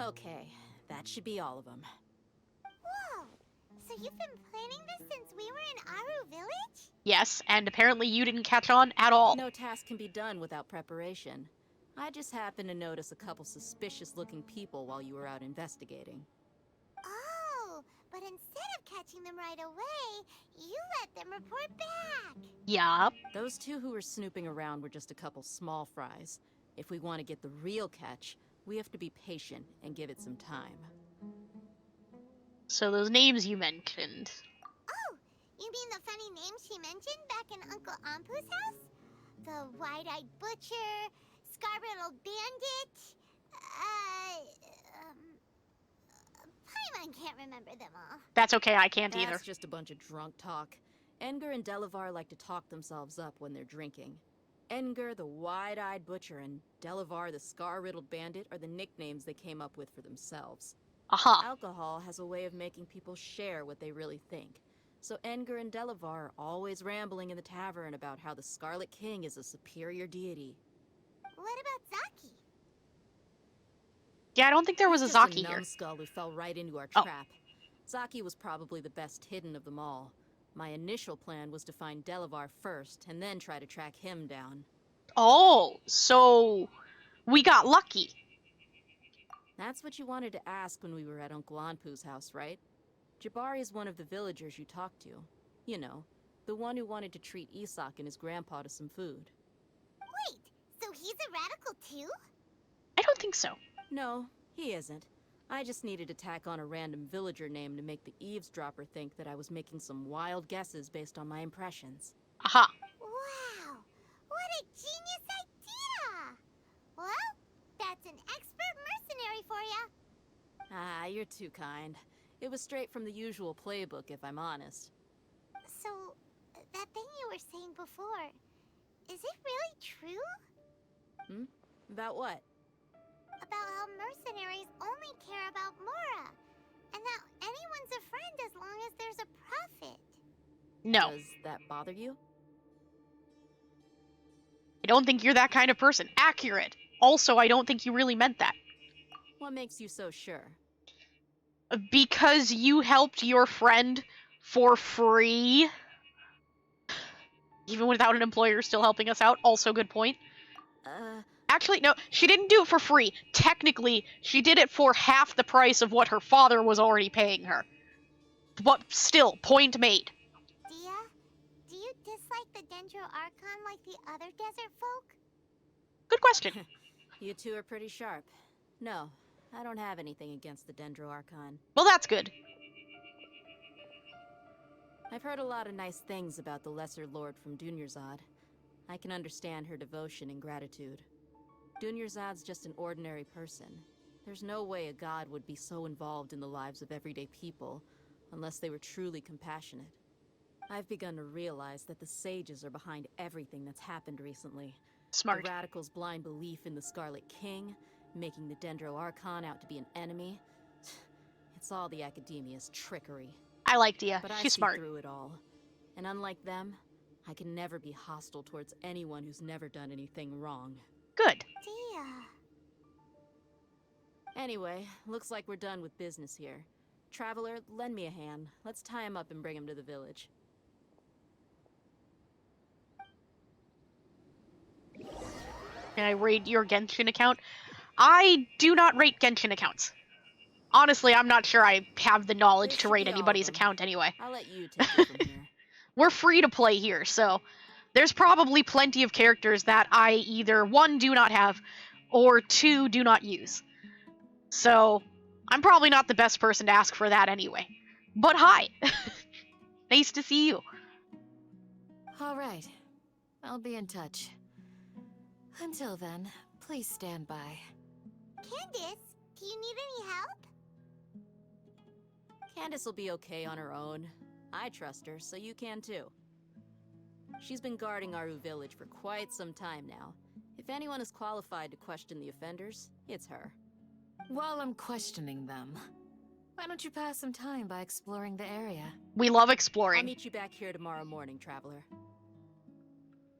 Okay, That should be all of them. Whoa! So you've been planning this since we were in Aru Village? Yes, and apparently you didn't catch on at all. No task can be done without preparation. I just happened to notice a couple suspicious-looking people while you were out investigating. Oh, but instead of catching them right away, you let them report back. Yup. Those two who were snooping around were just a couple small fries. If we want to get the real catch, we have to be patient and give it some time. So those names you mentioned. Oh, you mean the funny name she mentioned back in Uncle Ampu's house? The wide-eyed butcher, scar-riddled bandit, Paimon can't remember them all. That's okay, I can't either. That's just a bunch of drunk talk. Edgar and Delavar like to talk themselves up when they're drinking. Edgar, the wide-eyed butcher, and Delavar, the scar-riddled bandit, are the nicknames they came up with for themselves. Aha. Alcohol has a way of making people share what they really think. So Edgar and Delavar are always rambling in the tavern about how the Scarlet King is a superior deity. What about Zaki? Yeah, I don't think there was a Just Zaki a here. numbskull who fell right into our Oh. trap. Zaki was probably the best hidden of them all. My initial plan was to find Delavar first, and then try to track him down. Oh, so we got lucky. That's what you wanted to ask when we were at Uncle Anpu's house, right? Jabari is one of the villagers you talked to. You know, the one who wanted to treat Isak and his grandpa to some food. Wait, so he's a radical too? I don't think so. No, he isn't. I just needed to tack on a random villager name to make the eavesdropper think that I was making some wild guesses based on my impressions. Aha. Wow, what a genius idea! Well, that's an expert mercenary for ya. Ah, you're too kind. It was straight from the usual playbook, if I'm honest. So, that thing you were saying before, is it really true? Hmm? About what? About how mercenaries only care about Mora, and that anyone's a friend as long as there's a profit. No. Does that bother you? I don't think you're that kind of person. Accurate. Also, I don't think you really meant that. What makes you so sure? Because you helped your friend for free. Even without an employer still helping us out. Also good point. Actually, no, she didn't do it for free. Technically, she did it for half the price of what her father was already paying her. But still, point made. Dia, do you dislike the Dendro Archon like the other desert folk? Good question. You two are pretty sharp. No, I don't have anything against the Dendro Archon. Well, that's good. I've heard a lot of nice things about the Lesser Lord from Dunyarzad. I can understand her devotion and gratitude. Dunyarzad's just an ordinary person. There's no way a god would be so involved in the lives of everyday people, unless they were truly compassionate. I've begun to realize that the sages are behind everything that's happened recently. Smart. The radicals' blind belief in the Scarlet King, making the Dendro Archon out to be an enemy. It's all the academia's trickery. I like Dia. But I She's see smart. through it all. And unlike them, I can never be hostile towards anyone who's never done anything wrong. Good. Dia. Anyway, looks like we're done with business here. Traveler, lend me a hand. Let's tie him up and bring him to the village. Can I rate your Genshin account? I do not rate Genshin accounts. Honestly, I'm not sure I have the knowledge This to should rate be all of anybody's them. account anyway. I'll let you take it from here. We're free to play here, so there's probably plenty of characters that I either 1, do not have, or 2, do not use. So, I'm probably not the best person to ask for that anyway. But hi! Nice to see you. All right. I'll be in touch. Until then, please stand by. Candace, do you need any help? Candace will be okay on her own. I trust her, so you can too. She's been guarding Aru Village for quite some time now. If anyone is qualified to question the offenders, it's her. While I'm questioning them, why don't you pass some time by exploring the area? We love I'll exploring. meet you back here tomorrow morning, Traveler.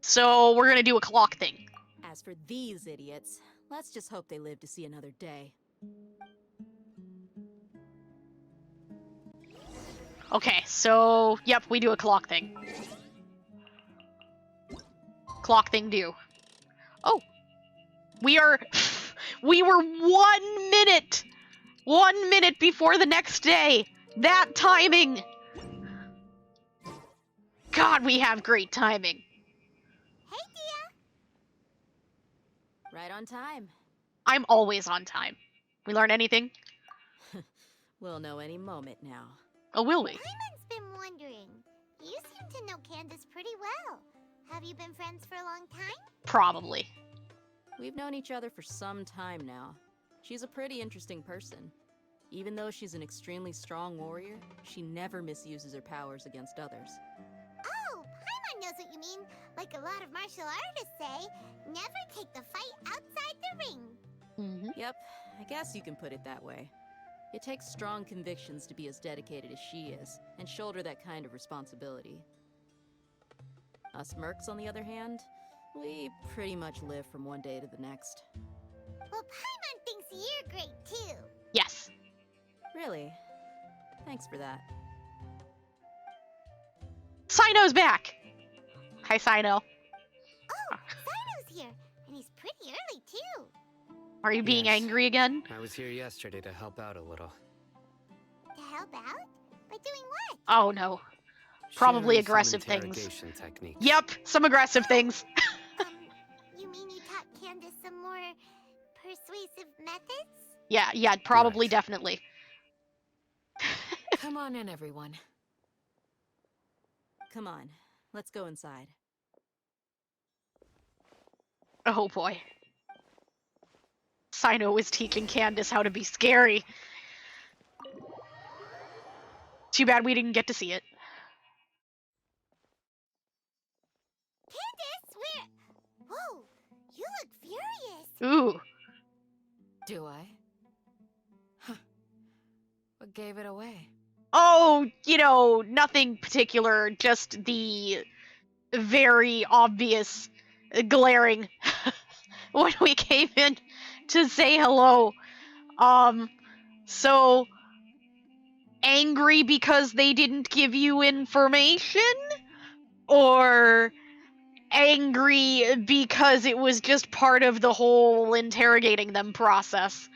So, we're gonna do a clock thing. As for these idiots, let's just hope they live to see another day. Okay, so yep, we do a clock thing. Clock thing do. Oh, we were 1 minute before the next day. That timing. God, we have great timing. Hey, Dia! Right on time. I'm always on time. We learn anything? We'll know any moment now. Oh, will we? Paimon's been wondering. You seem to know Candace pretty well. Have you been friends for a long time? Probably. We've known each other for some time now. She's a pretty interesting person. Even though she's an extremely strong warrior, she never misuses her powers against others. Oh, Paimon knows what you mean. Like a lot of martial artists say, never take the fight outside the ring. Mm-hmm. Yep, I guess you can put it that way. It takes strong convictions to be as dedicated as she is, and shoulder that kind of responsibility. Us mercs, on the other hand, we pretty much live from one day to the next. Well, Paimon thinks you're great too. Yes. Really? Thanks for that. Cyno's back! Hi, Cyno. Oh, Cyno's here, and he's pretty early too. Are you being Yes. angry again? I was here yesterday to help out a little. To help out? By doing what? Oh no. Probably Sharing some aggressive things. interrogation techniques. Yep, some aggressive things. You mean you taught Candace some more persuasive methods? Yeah, probably, Right. definitely. Come on in, everyone. Come on, let's go inside. Oh boy. Cyno is teaching Candace how to be scary. Too bad we didn't get to see it. Candace, whoa, you look furious. Ooh. Do I? Huh. What gave it away? Oh, nothing particular, just the very obvious glaring when we came in to say hello. So angry because they didn't give you information? Or angry because it was just part of the whole interrogating them process?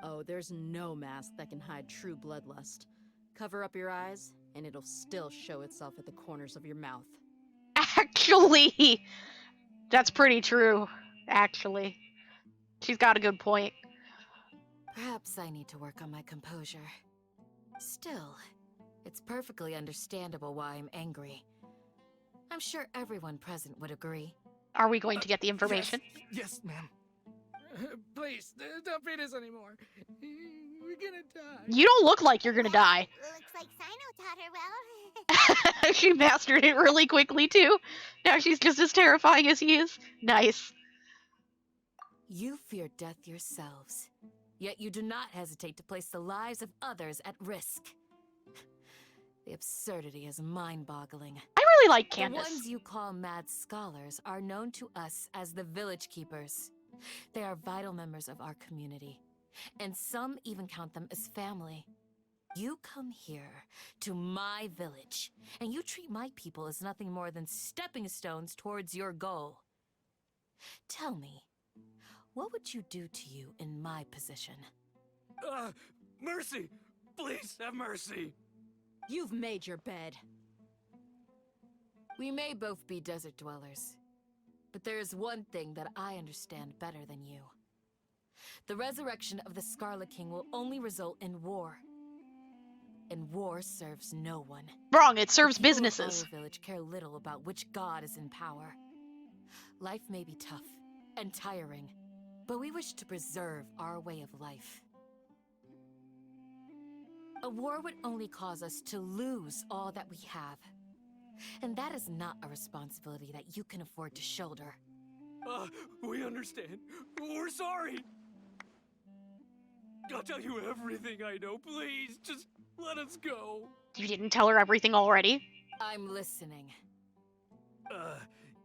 Oh, there's no mask that can hide true bloodlust. Cover up your eyes, and it'll still show itself at the corners of your mouth. Actually, that's pretty true, actually. She's got a good point. Perhaps I need to work on my composure. Still, it's perfectly understandable why I'm angry. I'm sure everyone present would agree. Are we going to get the information? Yes, ma'am. Please, don't beat us anymore. We're gonna die. You don't look like you're gonna die. Looks like Cyno taught her well. She mastered it really quickly, too. Now she's just as terrifying as he is. Nice. You fear death yourselves, yet you do not hesitate to place the lives of others at risk. The absurdity is mind-boggling. I really like The Candace. ones you call mad scholars are known to us as the Village Keepers. They are vital members of our community, and some even count them as family. You come here to my village, and you treat my people as nothing more than stepping stones towards your goal. Tell me, what would you do to you in my position? Mercy! Please have mercy! You've made your bed. We may both be desert dwellers, but there is one thing that I understand better than you. The resurrection of the Scarlet King will only result in war. And war serves no one. Wrong, it serves The people of businesses. our village care little about which god is in power. Life may be tough and tiring, but we wish to preserve our way of life. A war would only cause us to lose all that we have. And that is not a responsibility that you can afford to shoulder. We understand. We're sorry. I'll tell you everything I know. Please, just let us go. You didn't tell her everything already? I'm listening.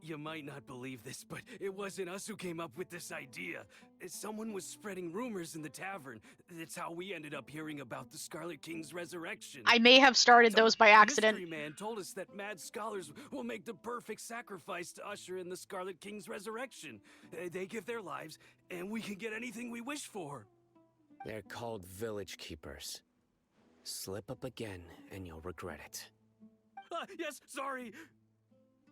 You might not believe this, but it wasn't us who came up with this idea. Someone was spreading rumors in the tavern. That's how we ended up hearing about the Scarlet King's resurrection. I may have started those by accident. The Mystery Man told us that mad scholars will make the perfect sacrifice to usher in the Scarlet King's resurrection. They give their lives, and we can get anything we wish for. They're called village keepers. Slip up again, and you'll regret it. Yes, sorry.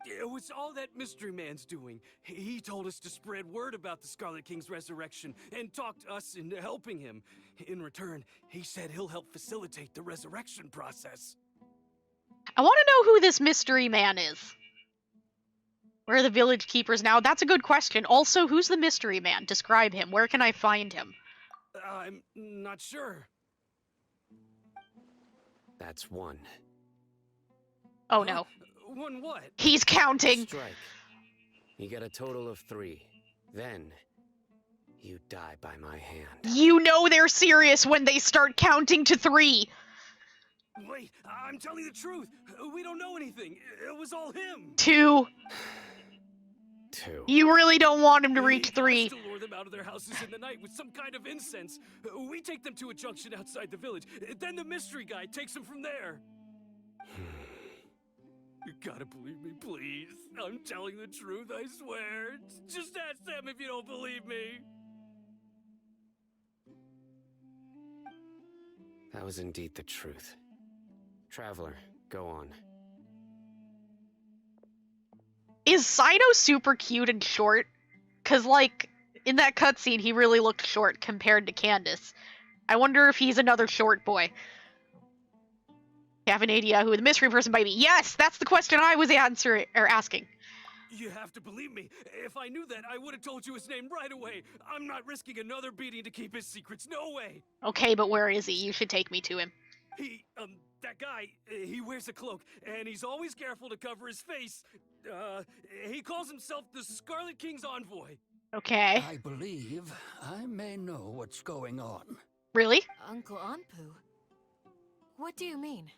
It was all that Mystery Man's doing. He told us to spread word about the Scarlet King's resurrection and talked us into helping him. In return, he said he'll help facilitate the resurrection process. I want to know who this Mystery Man is. Where are the village keepers now? That's a good question. Also, who's the Mystery Man? Describe him. Where can I find him? I'm not sure. That's one. Oh no. One what? He's counting! Strike. You get a total of 3. Then, you die by my hand. You know they're serious when they start counting to 3! Wait, I'm telling the truth. We don't know anything. It was all him. 2. 2. You really don't want him to reach 3. To lure them out of their houses in the night with some kind of incense. We take them to a junction outside the village. Then the mystery guy takes them from there. You gotta believe me, please. I'm telling the truth, I swear. Just ask them if you don't believe me. That was indeed the truth. Traveler, go on. Is Cyno super cute and short? Cause, like, in that cutscene, he really looked short compared to Candace. I wonder if he's another short boy. You have an idea who the mystery person might be? Yes, that's the question I was asking. You have to believe me. If I knew that, I would have told you his name right away. I'm not risking another beating to keep his secrets. No way. Okay, but where is he? You should take me to him. That guy, he wears a cloak, and he's always careful to cover his face. He calls himself the Scarlet King's envoy. Okay. I believe I may know what's going on. Really? Uncle Anpu? What do you mean?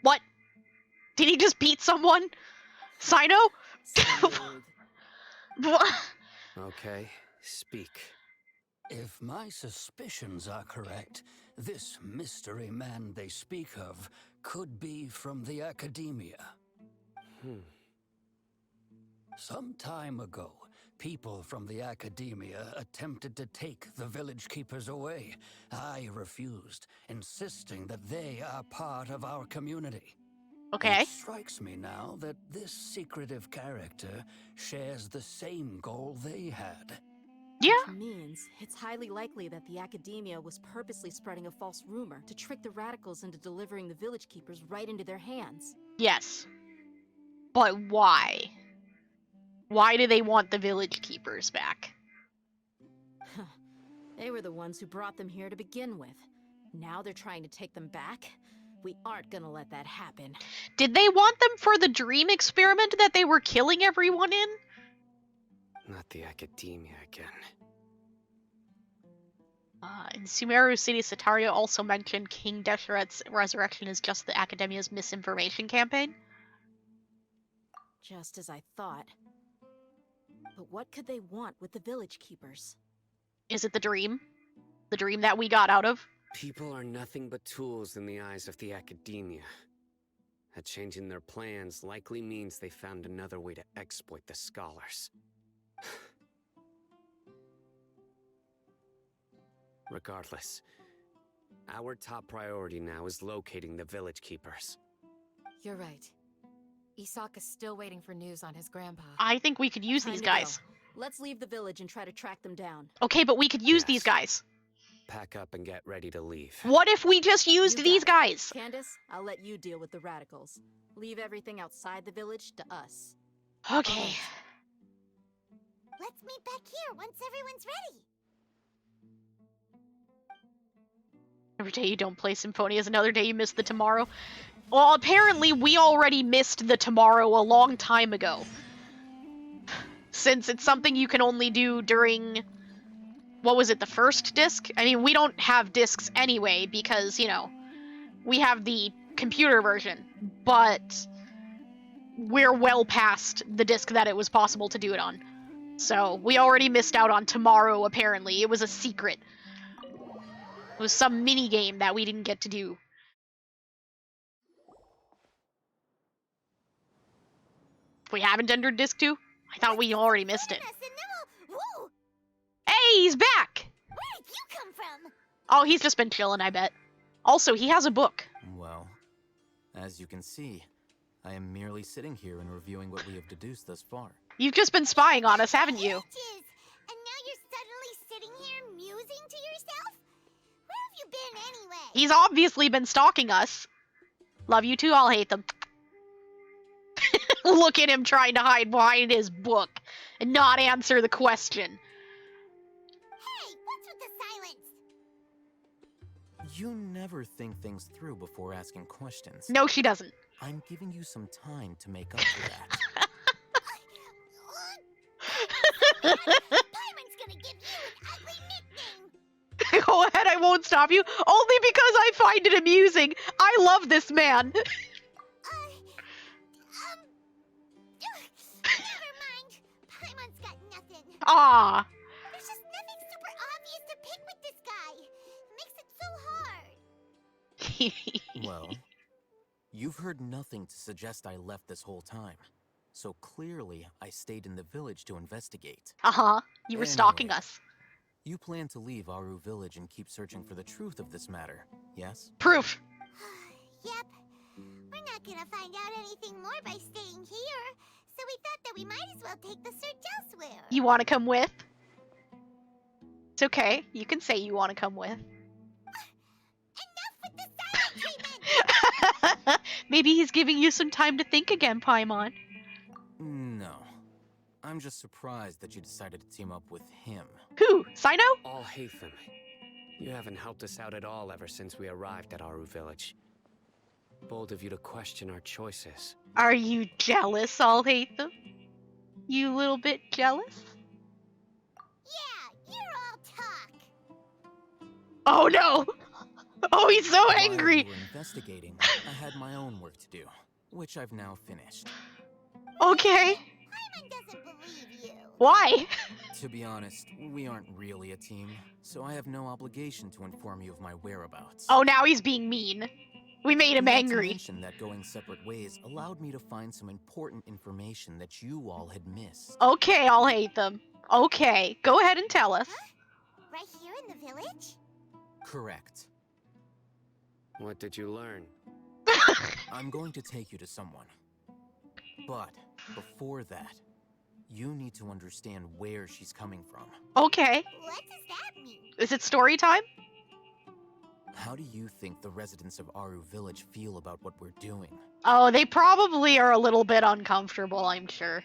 What? Did he just beat someone? Cyno? Okay, speak. If my suspicions are correct, this mystery man they speak of could be from the academia. Some time ago, people from the academia attempted to take the village keepers away. I refused, insisting that they are part of our community. Okay. It strikes me now that this secretive character shares the same goal they had. Yeah. Which means it's highly likely that the academia was purposely spreading a false rumor to trick the radicals into delivering the village keepers right into their hands. Yes. But why? Why do they want the village keepers back? They were the ones who brought them here to begin with. Now they're trying to take them back? We aren't gonna let that happen. Did they want them for the dream experiment that they were killing everyone in? Not the academia again. In Sumeru City, Sataria also mentioned King Deshret's resurrection is just the academia's misinformation campaign. Just as I thought. But what could they want with the village keepers? Is it the dream? The dream that we got out of? People are nothing but tools in the eyes of the academia. A change in their plans likely means they found another way to exploit the scholars. Regardless, our top priority now is locating the village keepers. You're right. Isak is still waiting for news on his grandpa. I think we could use Time these to guys. go. Let's leave the village and try to track them down. Okay, but we could use Yes. these guys. Pack up and get ready to leave. What if we just used You these got it. guys? Candace, I'll let you deal with the radicals. Leave everything outside the village to us. Okay. Let's meet back here once everyone's ready. Every day you don't play Symphonia is another day you miss the tomorrow. Well, apparently we already missed the tomorrow a long time ago. Since it's something you can only do during what was it, the first disc? I mean, we don't have discs anyway because, you know, we have the computer version, but we're well past the disc that it was possible to do it on. So, we already missed out on tomorrow, apparently. It was a secret. It was some mini game that we didn't get to do. We haven't entered disc 2? I thought we already missed it. Hey, he's back! Where did you come from? Oh, he's just been chilling, I bet. Also, he has a book. Well, as you can see, I am merely sitting here and reviewing what we have deduced thus far. You've just been spying on us, haven't you? And now you're suddenly sitting here musing to yourself? Where have you been anyway? He's obviously been stalking us. Love you too, I'll hate them. Look at him trying to hide behind his book and not answer the question. Hey, what's with the silence? You never think things through before asking questions. No, she doesn't. I'm giving you some time to make up for that. Paimon's gonna give you an ugly nickname. Go ahead, I won't stop you. Only because I find it amusing. I love this man. Never mind. Paimon's got nothing. Ah. There's just nothing super obvious to pick with this guy. It makes it so hard. Well, you've heard nothing to suggest I left this whole time. So clearly, I stayed in the village to investigate. Uh-huh. You were stalking Anyway, us. You plan to leave Aru village and keep searching for the truth of this matter, yes? Proof. Yep. We're not gonna find out anything more by staying here, so we thought that we might as well take the search elsewhere. You want to come with? It's okay. You can say you want to come with. Enough with the silent treatment! Maybe he's giving you some time to think again, Paimon. No. I'm just surprised that you decided to team up with him. Who? Cyno? Alhaitham, you haven't helped us out at all ever since we arrived at Aru village. Bold of you to question our choices. Are you jealous, Alhaitham? You little bit jealous? Yeah, you're all talk. Oh no! Oh, he's so While angry! you were investigating, I had my own work to do, which I've now finished. Okay. Paimon doesn't believe you. Why? To be honest, we aren't really a team, so I have no obligation to inform you of my whereabouts. Oh, now he's being mean. We made him Not to angry. mention that going separate ways allowed me to find some important information that you all had missed. Okay, I'll hate them. Okay, go ahead and tell us. Huh? Right here in the village? Correct. What did you learn? I'm going to take you to someone. But before that, you need to understand where she's coming from. Okay. What does that mean? Is it story time? How do you think the residents of Aru village feel about what we're doing? Oh, they probably are a little bit uncomfortable, I'm sure.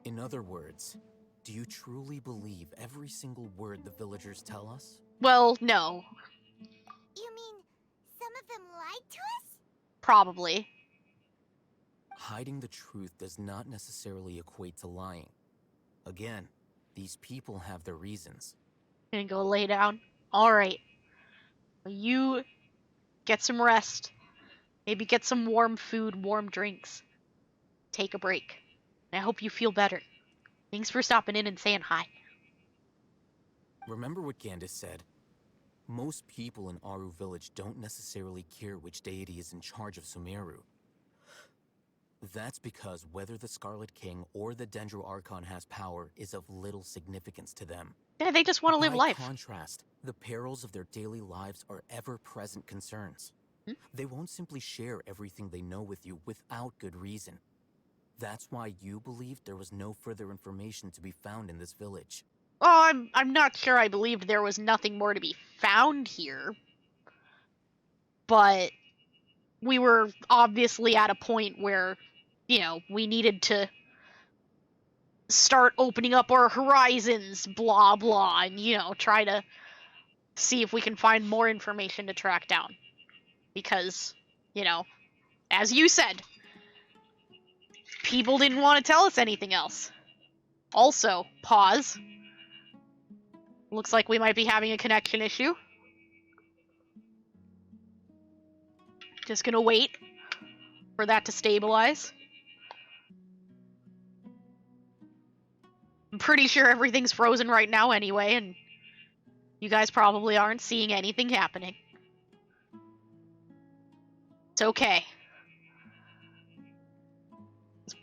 In other words, do you truly believe every single word the villagers tell us? Well, no. You mean some of them lied to us? Probably. Hiding the truth does not necessarily equate to lying. Again, these people have their reasons. Gonna go lay down. Alright. You get some rest. Maybe get some warm food, warm drinks. Take a break. I hope you feel better. Thanks for stopping in and saying hi. Remember what Candace said? Most people in Aru village don't necessarily care which deity is in charge of Sumeru. That's because whether the Scarlet King or the Dendro Archon has power is of little significance to them. Yeah, they just want to live By life. contrast, the perils of their daily lives are ever-present concerns. They won't simply share everything they know with you without good reason. That's why you believed there was no further information to be found in this village. Oh, I'm not sure I believed there was nothing more to be found here. But we were obviously at a point where, you know, we needed to start opening up our horizons, blah blah, and, you know, try to see if we can find more information to track down. Because, you know, as you said, people didn't want to tell us anything else. Also, pause. Looks like we might be having a connection issue. Just gonna wait for that to stabilize. I'm pretty sure everything's frozen right now anyway, and you guys probably aren't seeing anything happening. It's okay.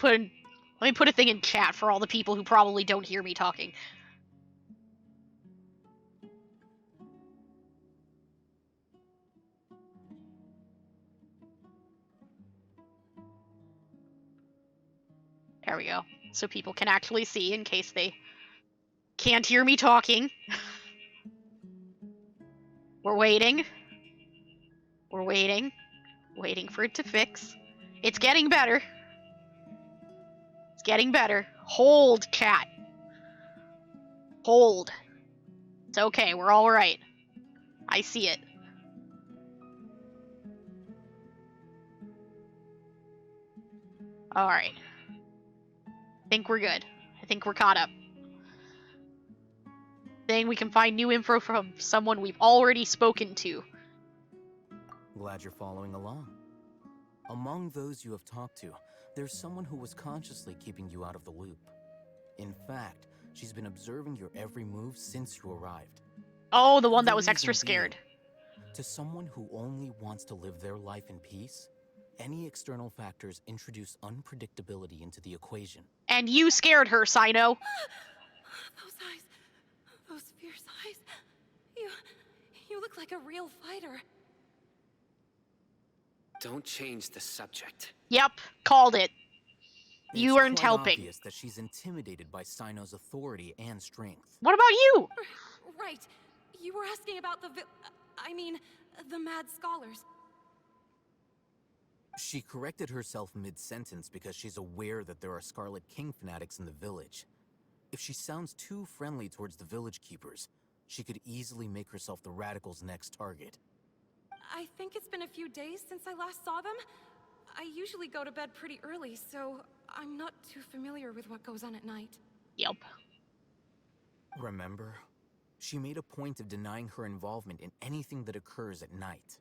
Let me put a thing in chat for all the people who probably don't hear me talking. There we go. So people can actually see in case they can't hear me talking. We're waiting. We're waiting. Waiting for it to fix. It's getting better. It's getting better. Hold, chat. Hold. It's okay. We're all right. I see it. All right. I think we're good. I think we're caught up. Saying we can find new info from someone we've already spoken to. Glad you're following along. Among those you have talked to, there's someone who was consciously keeping you out of the loop. In fact, she's been observing your every move since you arrived. Oh, the one that was reason extra being, scared. To someone who only wants to live their life in peace, any external factors introduce unpredictability into the equation. And you scared her, Cyno. Those eyes. Those fierce eyes. You look like a real fighter. Don't change the subject. Yep, called it. You It's weren't quite helping. obvious that she's intimidated by Cyno's authority and strength. What about you? Right. You were asking about the mad scholars. She corrected herself mid-sentence because she's aware that there are Scarlet King fanatics in the village. If she sounds too friendly towards the village keepers, she could easily make herself the radicals' next target. I think it's been a few days since I last saw them. I usually go to bed pretty early, so I'm not too familiar with what goes on at night. Yep. Remember? She made a point of denying her involvement in anything that occurs at night.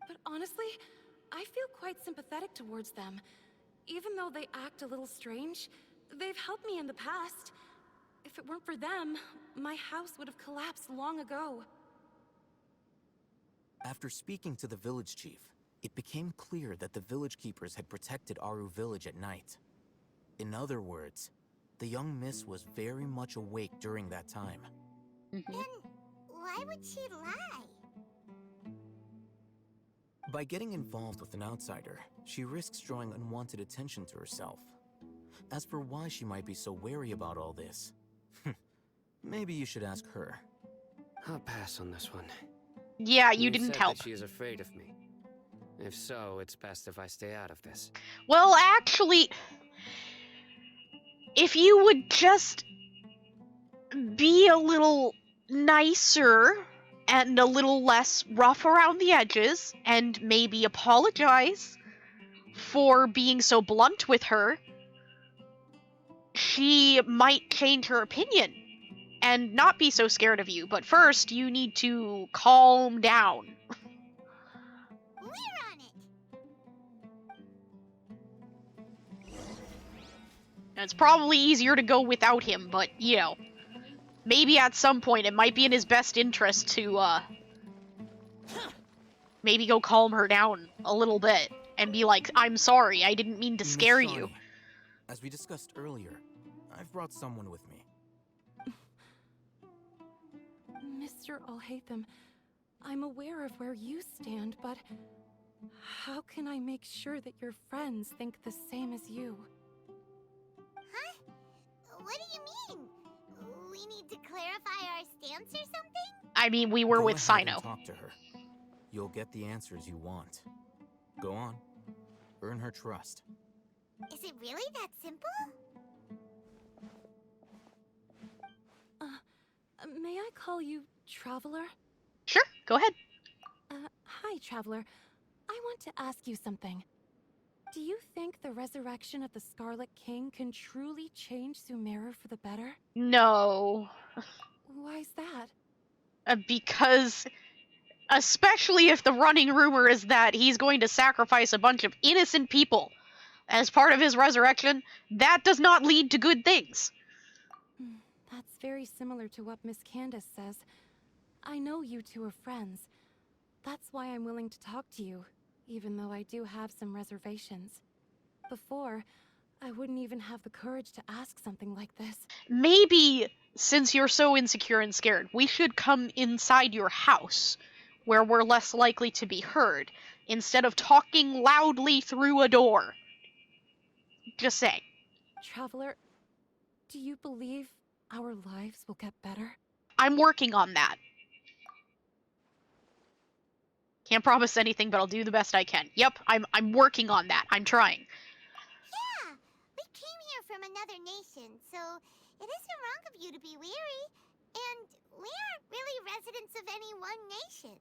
But honestly, I feel quite sympathetic towards them. Even though they act a little strange, they've helped me in the past. If it weren't for them, my house would have collapsed long ago. After speaking to the village chief, it became clear that the village keepers had protected Aru village at night. In other words, the young miss was very much awake during that time. Then why would she lie? By getting involved with an outsider, she risks drawing unwanted attention to herself. As for why she might be so wary about all this, maybe you should ask her. I'll pass on this one. Yeah, you didn't said help. That she is afraid of me. If so, it's best if I stay out of this. Well, actually, if you would just be a little nicer and a little less rough around the edges and maybe apologize for being so blunt with her, she might change her opinion and not be so scared of you. But first, you need to calm down. We're on it. And it's probably easier to go without him, but, you know, maybe at some point it might be in his best interest to, maybe go calm her down a little bit and be like, I'm sorry, I didn't mean to scare you. As we discussed earlier, I've brought someone with me. Mr. Alhaitham, I'm aware of where you stand, but how can I make sure that your friends think the same as you? Huh? What do you mean? We need to clarify our stance or something? I mean, we were Go with ahead and Cyno. talk to her. You'll get the answers you want. Go on. Earn her trust. Is it really that simple? May I call you Traveler? Sure, go ahead. Hi, Traveler. I want to ask you something. Do you think the resurrection of the Scarlet King can truly change Sumeru for the better? No. Why's that? Because, especially if the running rumor is that he's going to sacrifice a bunch of innocent people as part of his resurrection, that does not lead to good things. That's very similar to what Miss Candace says. I know you two are friends. That's why I'm willing to talk to you, even though I do have some reservations. Before, I wouldn't even have the courage to ask something like this. Maybe, since you're so insecure and scared, we should come inside your house, where we're less likely to be heard, instead of talking loudly through a door. Just saying. Traveler, do you believe our lives will get better? I'm working on that. Can't promise anything, but I'll do the best I can. Yep, I'm working on that. I'm trying. Yeah, we came here from another nation, so it isn't wrong of you to be weary. And we aren't really residents of any one nation.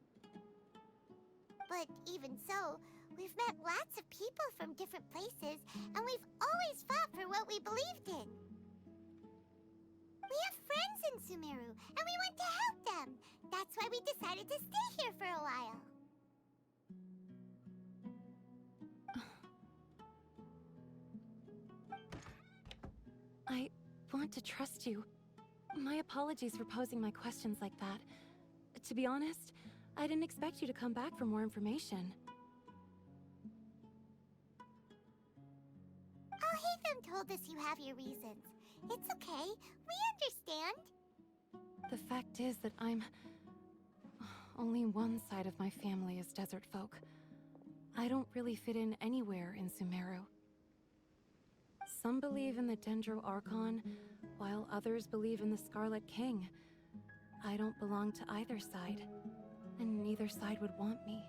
But even so, we've met lots of people from different places, and we've always fought for what we believed in. We have friends in Sumeru, and we want to help them. That's why we decided to stay here for a while. I want to trust you. My apologies for posing my questions like that. To be honest, I didn't expect you to come back for more information. Alhaitham told us you have your reasons. It's okay. We understand. The fact is that only one side of my family is desert folk. I don't really fit in anywhere in Sumeru. Some believe in the Dendro Archon, while others believe in the Scarlet King. I don't belong to either side, and neither side would want me.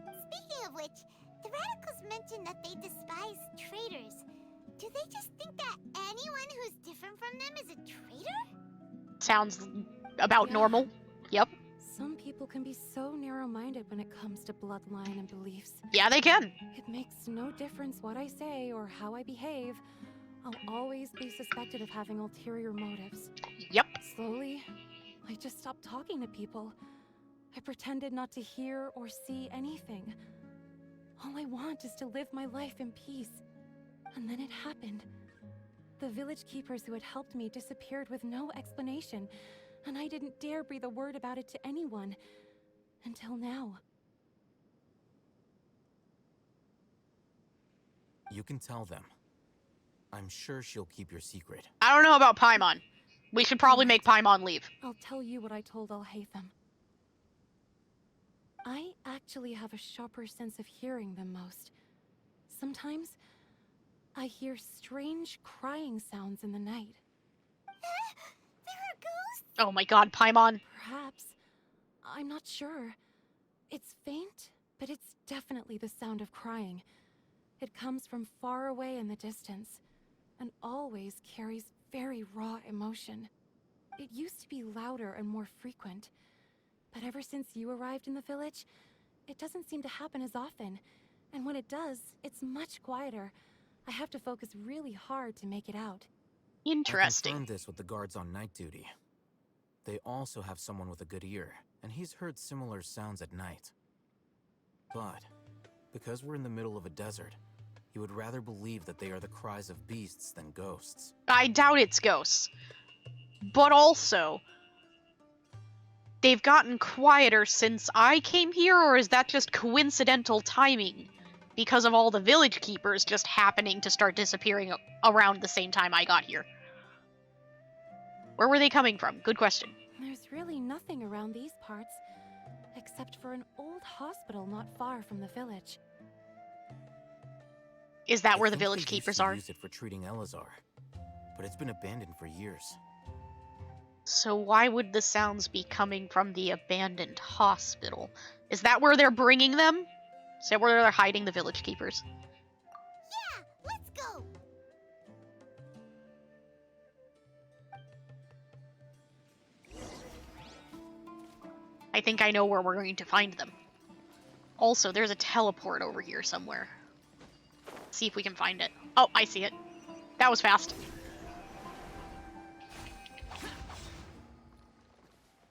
Speaking of which, the radicals mentioned that they despise traitors. Do they just think that anyone who's different from them is a traitor? Sounds about normal. Yep. Some people can be so narrow-minded when it comes to bloodline and beliefs. Yeah, they can. It makes no difference what I say or how I behave. I'll always be suspected of having ulterior motives. Yep. Slowly, I just stopped talking to people. I pretended not to hear or see anything. All I want is to live my life in peace. And then it happened. The village keepers who had helped me disappeared with no explanation, and I didn't dare breathe a word about it to anyone. Until now. You can tell them. I'm sure she'll keep your secret. I don't know about Paimon. We should probably make Paimon leave. I'll tell you what I told Alhaitham. I actually have a sharper sense of hearing than most. Sometimes, I hear strange crying sounds in the night. There are ghosts? Oh my god, Paimon. Perhaps. I'm not sure. It's faint, but it's definitely the sound of crying. It comes from far away in the distance, and always carries very raw emotion. It used to be louder and more frequent, but ever since you arrived in the village, it doesn't seem to happen as often, and when it does, it's much quieter. I have to focus really hard to make it out. Interesting. I confirmed this with the guards on night duty. They also have someone with a good ear, and he's heard similar sounds at night. But, because we're in the middle of a desert, he would rather believe that they are the cries of beasts than ghosts. I doubt it's ghosts. But also, they've gotten quieter since I came here, or is that just coincidental timing? Because of all the village keepers just happening to start disappearing around the same time I got here. Where were they coming from? Good question. There's really nothing around these parts, except for an old hospital not far from the village. Is that where I the think village they used keepers to are? use it for treating Elazar, but it's been abandoned for years. So why would the sounds be coming from the abandoned hospital? Is that where they're bringing them? Is that where they're hiding the village keepers? Yeah, let's go! I think I know where we're going to find them. Also, there's a teleport over here somewhere. Let's see if we can find it. Oh, I see it. That was fast.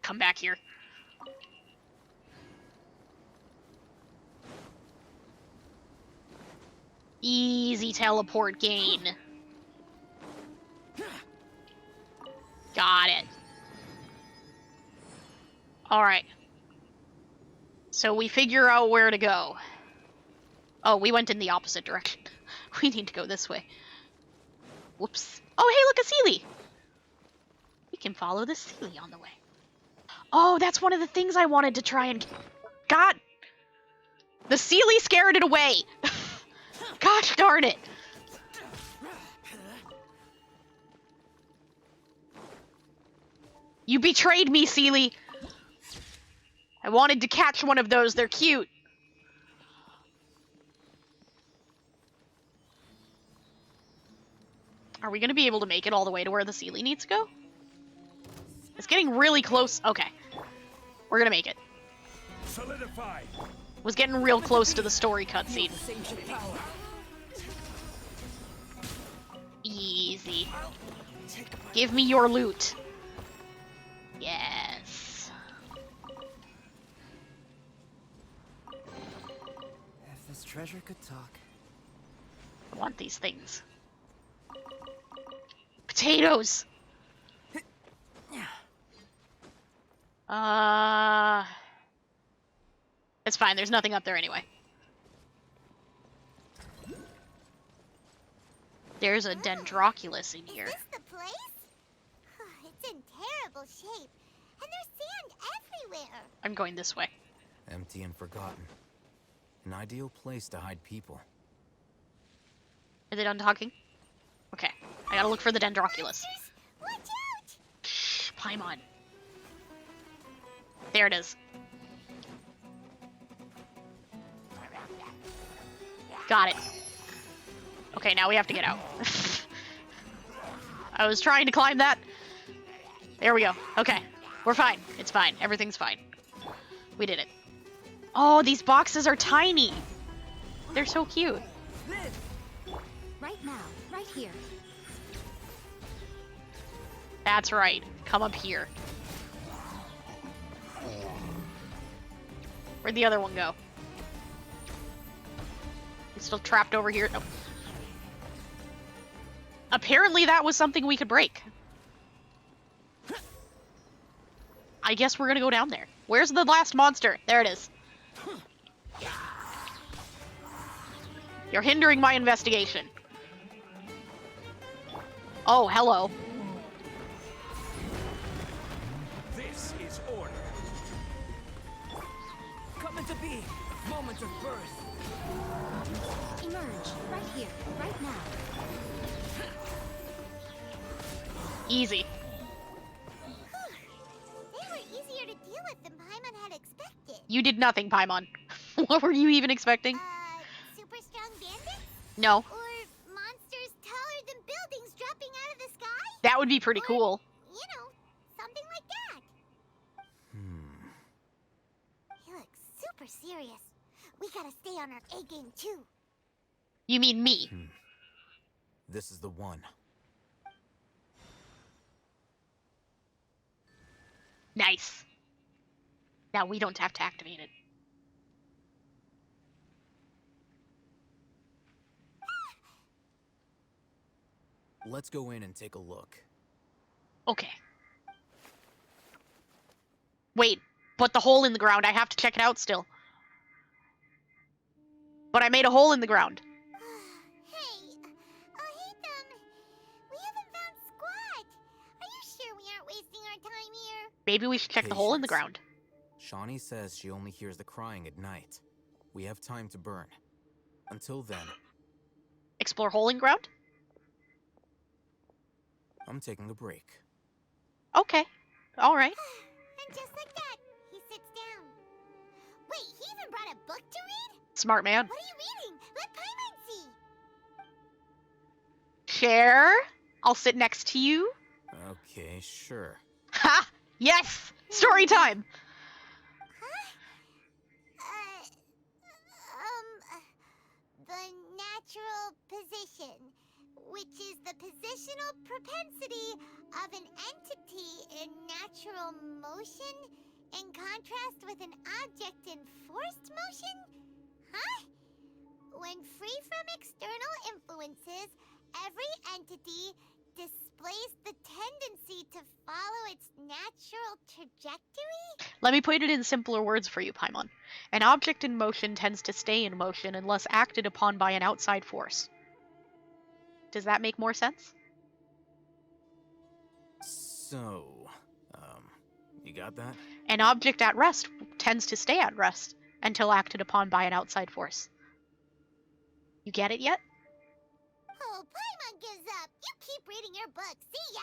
Come back here. Easy teleport gain. Got it. Alright. So we figure out where to go. Oh, we went in the opposite direction. We need to go this way. Whoops. Oh, hey, look, a Sealy! We can follow the Sealy on the way. Oh, that's one of the things I wanted to try and... God! The Sealy scared it away! Gosh darn it! You betrayed me, Sealy! I wanted to catch one of those, they're cute. Are we gonna be able to make it all the way to where the Sealy needs to go? It's getting really close. Okay. We're gonna make it. Solidify. Was getting real close to the story cutscene. Easy. Give me your loot. Yes. If this treasure could talk. I want these things. Potatoes! It's fine, there's nothing up there anyway. There's a Dendroculus in here. Is this the place? It's in terrible shape, and there's sand everywhere. I'm going this way. Empty and forgotten. An ideal place to hide people. Are they done talking? Okay, I gotta look for the Dendroculus. Watch out! Shh, Paimon. There it is. Got it. Okay, now we have to get out. I was trying to climb that. There we go. Okay, we're fine. It's fine. Everything's fine. We did it. Oh, these boxes are tiny. They're so cute. Right now, right here. That's right. Come up here. Where'd the other one go? He's still trapped over here. Nope. Apparently that was something we could break. I guess we're gonna go down there. Where's the last monster? There it is. You're hindering my investigation. Oh, hello. This is order. Coming to be. Moment of birth. Emerge, right here, right now. Easy. They were easier to deal with than Paimon had expected. You did nothing, Paimon. What were you even expecting? Super strong bandits? No. Or monsters taller than buildings dropping out of the sky? That would be pretty cool. You know, something like that. He looks super serious. We gotta stay on our A game too. You mean me? This is the one. Nice. Now we don't have to activate it. Let's go in and take a look. Okay. Wait, but the hole in the ground, I have to check it out still. But I made a hole in the ground. Hey, Alhaitham, we haven't found Squat. Are you sure we aren't wasting our time here? Maybe we should check the hole in the ground. Shawnee says she only hears the crying at night. We have time to burn. Until then, Explore hole in ground? I'm taking a break. Okay. Alright. And just like that, he sits down. Wait, he even brought a book to read? Smart man. What are you reading? Let Paimon see. Share? I'll sit next to you. Okay, sure. Ha! Yes! Story time! The natural position, which is the positional propensity of an entity in natural motion In contrast with an object in forced motion? Huh? When free from external influences, every entity displays the tendency to follow its natural trajectory? Let me put it in simpler words for you, Paimon. An object in motion tends to stay in motion unless acted upon by an outside force. Does that make more sense? So, you got that? An object at rest tends to stay at rest until acted upon by an outside force. You get it yet? Oh, Paimon gives up. You keep reading your book. See ya.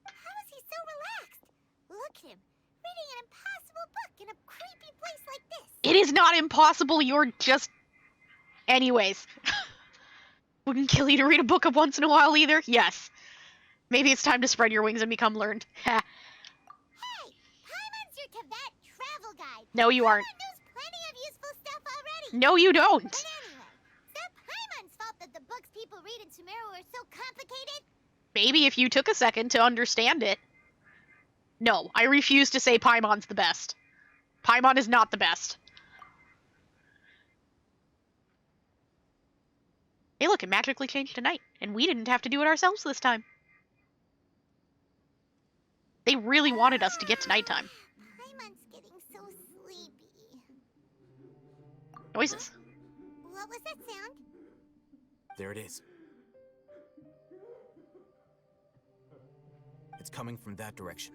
How is he so relaxed? Look at him, reading an impossible book in a creepy place like this. It is not impossible, you're just... Anyways. Wouldn't kill you to read a book once in a while either? Yes. Maybe it's time to spread your wings and become learned. Ha. Hey, Paimon's your Tibet travel guide. No, you aren't. Paimon knows plenty of useful stuff already. No, you don't. But anyway, is that Paimon's fault that the books people read in Sumeru are so complicated? Maybe if you took a second to understand it. No, I refuse to say Paimon's the best. Paimon is not the best. Hey look, it magically changed to night, and we didn't have to do it ourselves this time. They really wanted us to get to nighttime. Paimon's getting so sleepy. Noises. What was that sound? There it is. It's coming from that direction.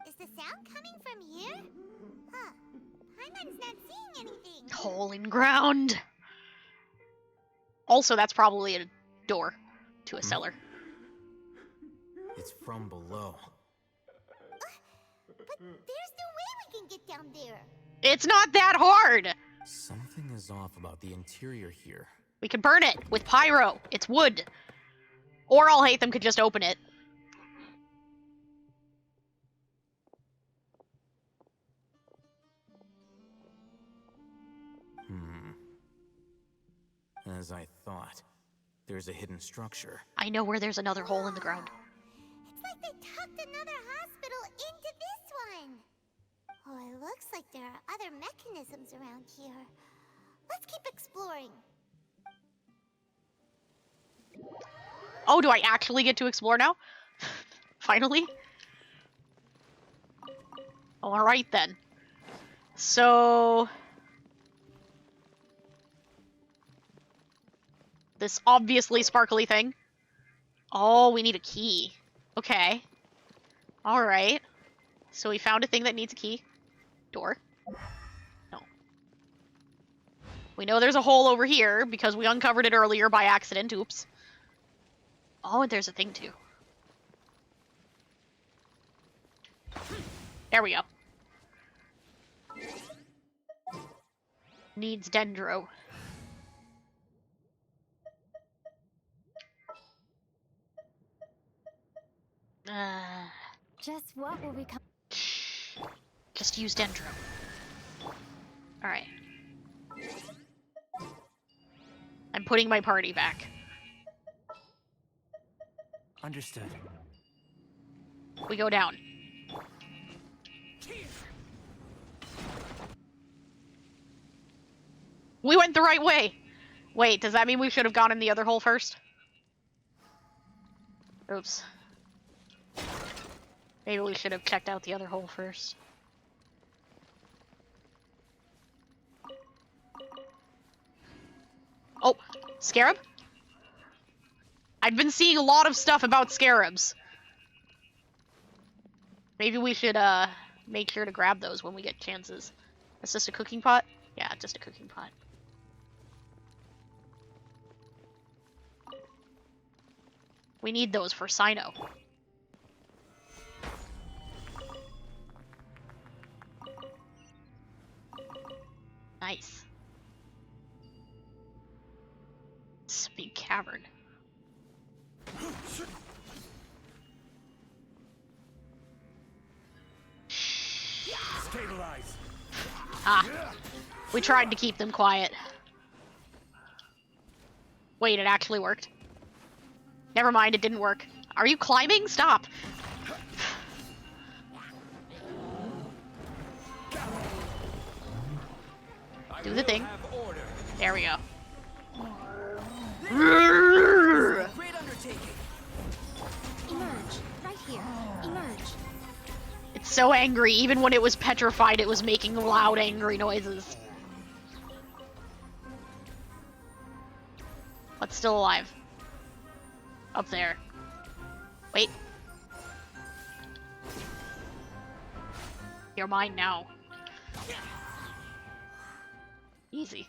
Is the sound coming from here? Huh. Paimon's not seeing anything. Hole in ground. Also, that's probably a door to a cellar. It's from below. But there's no way we can get down there. It's not that hard. Something is off about the interior here. We could burn it with pyro. It's wood. Or Alhaitham could just open it. As I thought, there's a hidden structure. I know where there's another hole in the ground. It's like they tucked another hospital into this one. Oh, it looks like there are other mechanisms around here. Let's keep exploring. Oh, do I actually get to explore now? Finally? Alright then. So... this obviously sparkly thing. Oh, we need a key. Okay. Alright. So we found a thing that needs a key. Door. No. We know there's a hole over here because we uncovered it earlier by accident. Oops. Oh, and there's a thing too. There we go. Needs dendro. Just what will we come? Just use dendro. Alright. I'm putting my party back. Understood. We go down. We went the right way! Wait, does that mean we should have gone in the other hole first? Oops. Maybe we should have checked out the other hole first. Oh, scarab? I've been seeing a lot of stuff about scarabs. Maybe we should, make sure to grab those when we get chances. It's just a cooking pot? Yeah, just a cooking pot. We need those for Cyno. Nice. It's a big cavern. Stabilize. Ah. We tried to keep them quiet. Wait, it actually worked. Never mind, it didn't work. Are you climbing? Stop. Do the thing. There we go. Great undertaking. Emerge. Right here. Emerge. It's so angry. Even when it was petrified, it was making loud, angry noises. What's still alive? Up there. Wait. You're mine now. Easy.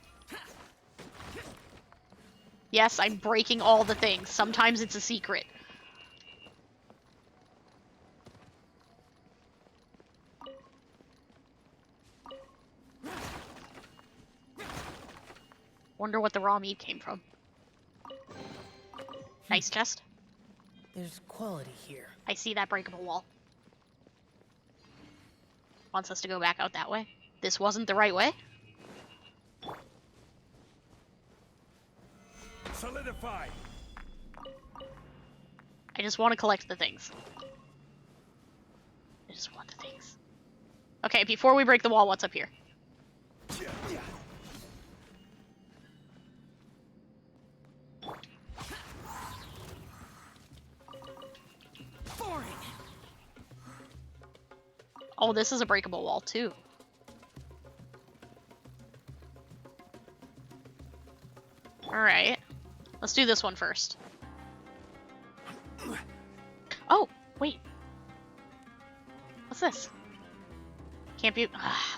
Yes, I'm breaking all the things. Sometimes it's a secret. Wonder what the raw meat came from. Nice chest. There's quality here. I see that breakable wall. Wants us to go back out that way. This wasn't the right way? Solidify. I just want to collect the things. I just want the things. Okay, before we break the wall, what's up here? Oh, this is a breakable wall, too. Alright. Let's do this one first. Oh, wait. What's this? Can't be...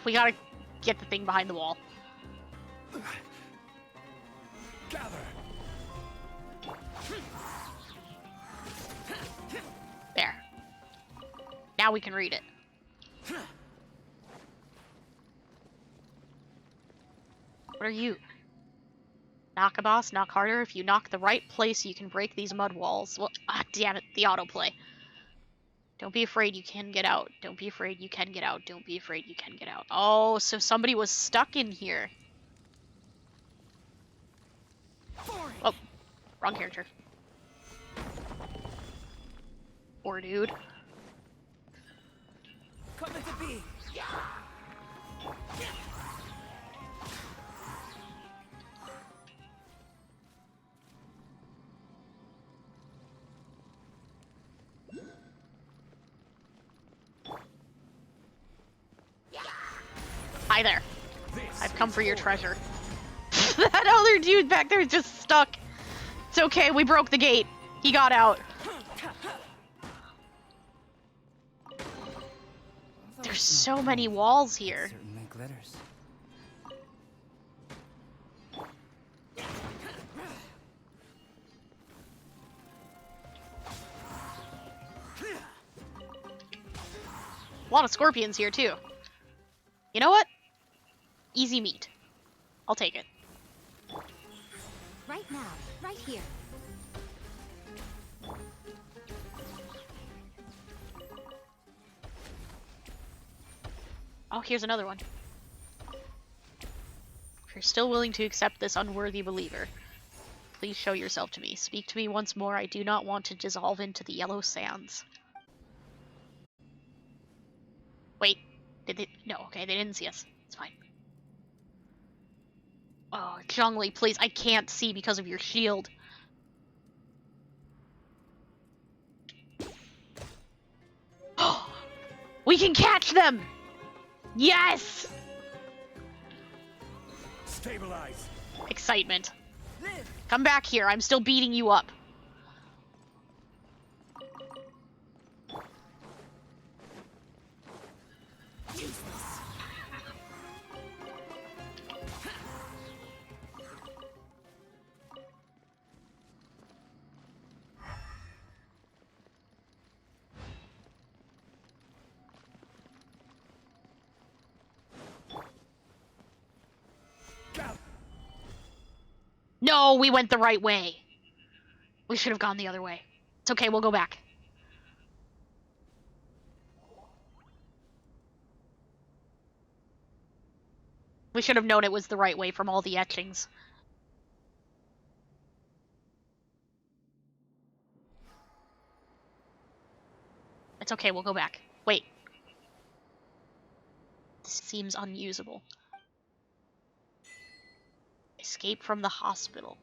we gotta get the thing behind the wall. Gather. There. Now we can read it. What are you? Knock a boss, knock harder. If you knock the right place, you can break these mud walls. Well, damn it, the autoplay. Don't be afraid, you can get out. Don't be afraid, you can get out. Don't be afraid, you can get out. Oh, so somebody was stuck in here. Oh, wrong character. Poor dude. Come to be. Hi there. I've come for your treasure. That other dude back there is just stuck. It's okay, we broke the gate. He got out. There's so many walls here. Certain make letters. A lot of scorpions here, too. You know what? Easy meat. I'll take it. Right now. Right here. Oh, here's another one. If you're still willing to accept this unworthy believer, please show yourself to me. Speak to me once more. I do not want to dissolve into the yellow sands. Wait. Did they? No, okay, they didn't see us. It's fine. Oh, Zhongli, please. I can't see because of your shield. We can catch them! Yes! Stabilize. Excitement. Come back here. I'm still beating you up. No, we went the right way. We should have gone the other way. It's okay, we'll go back. We should have known it was the right way from all the etchings. It's okay, we'll go back. Wait. This seems unusable. Escape from the hospital.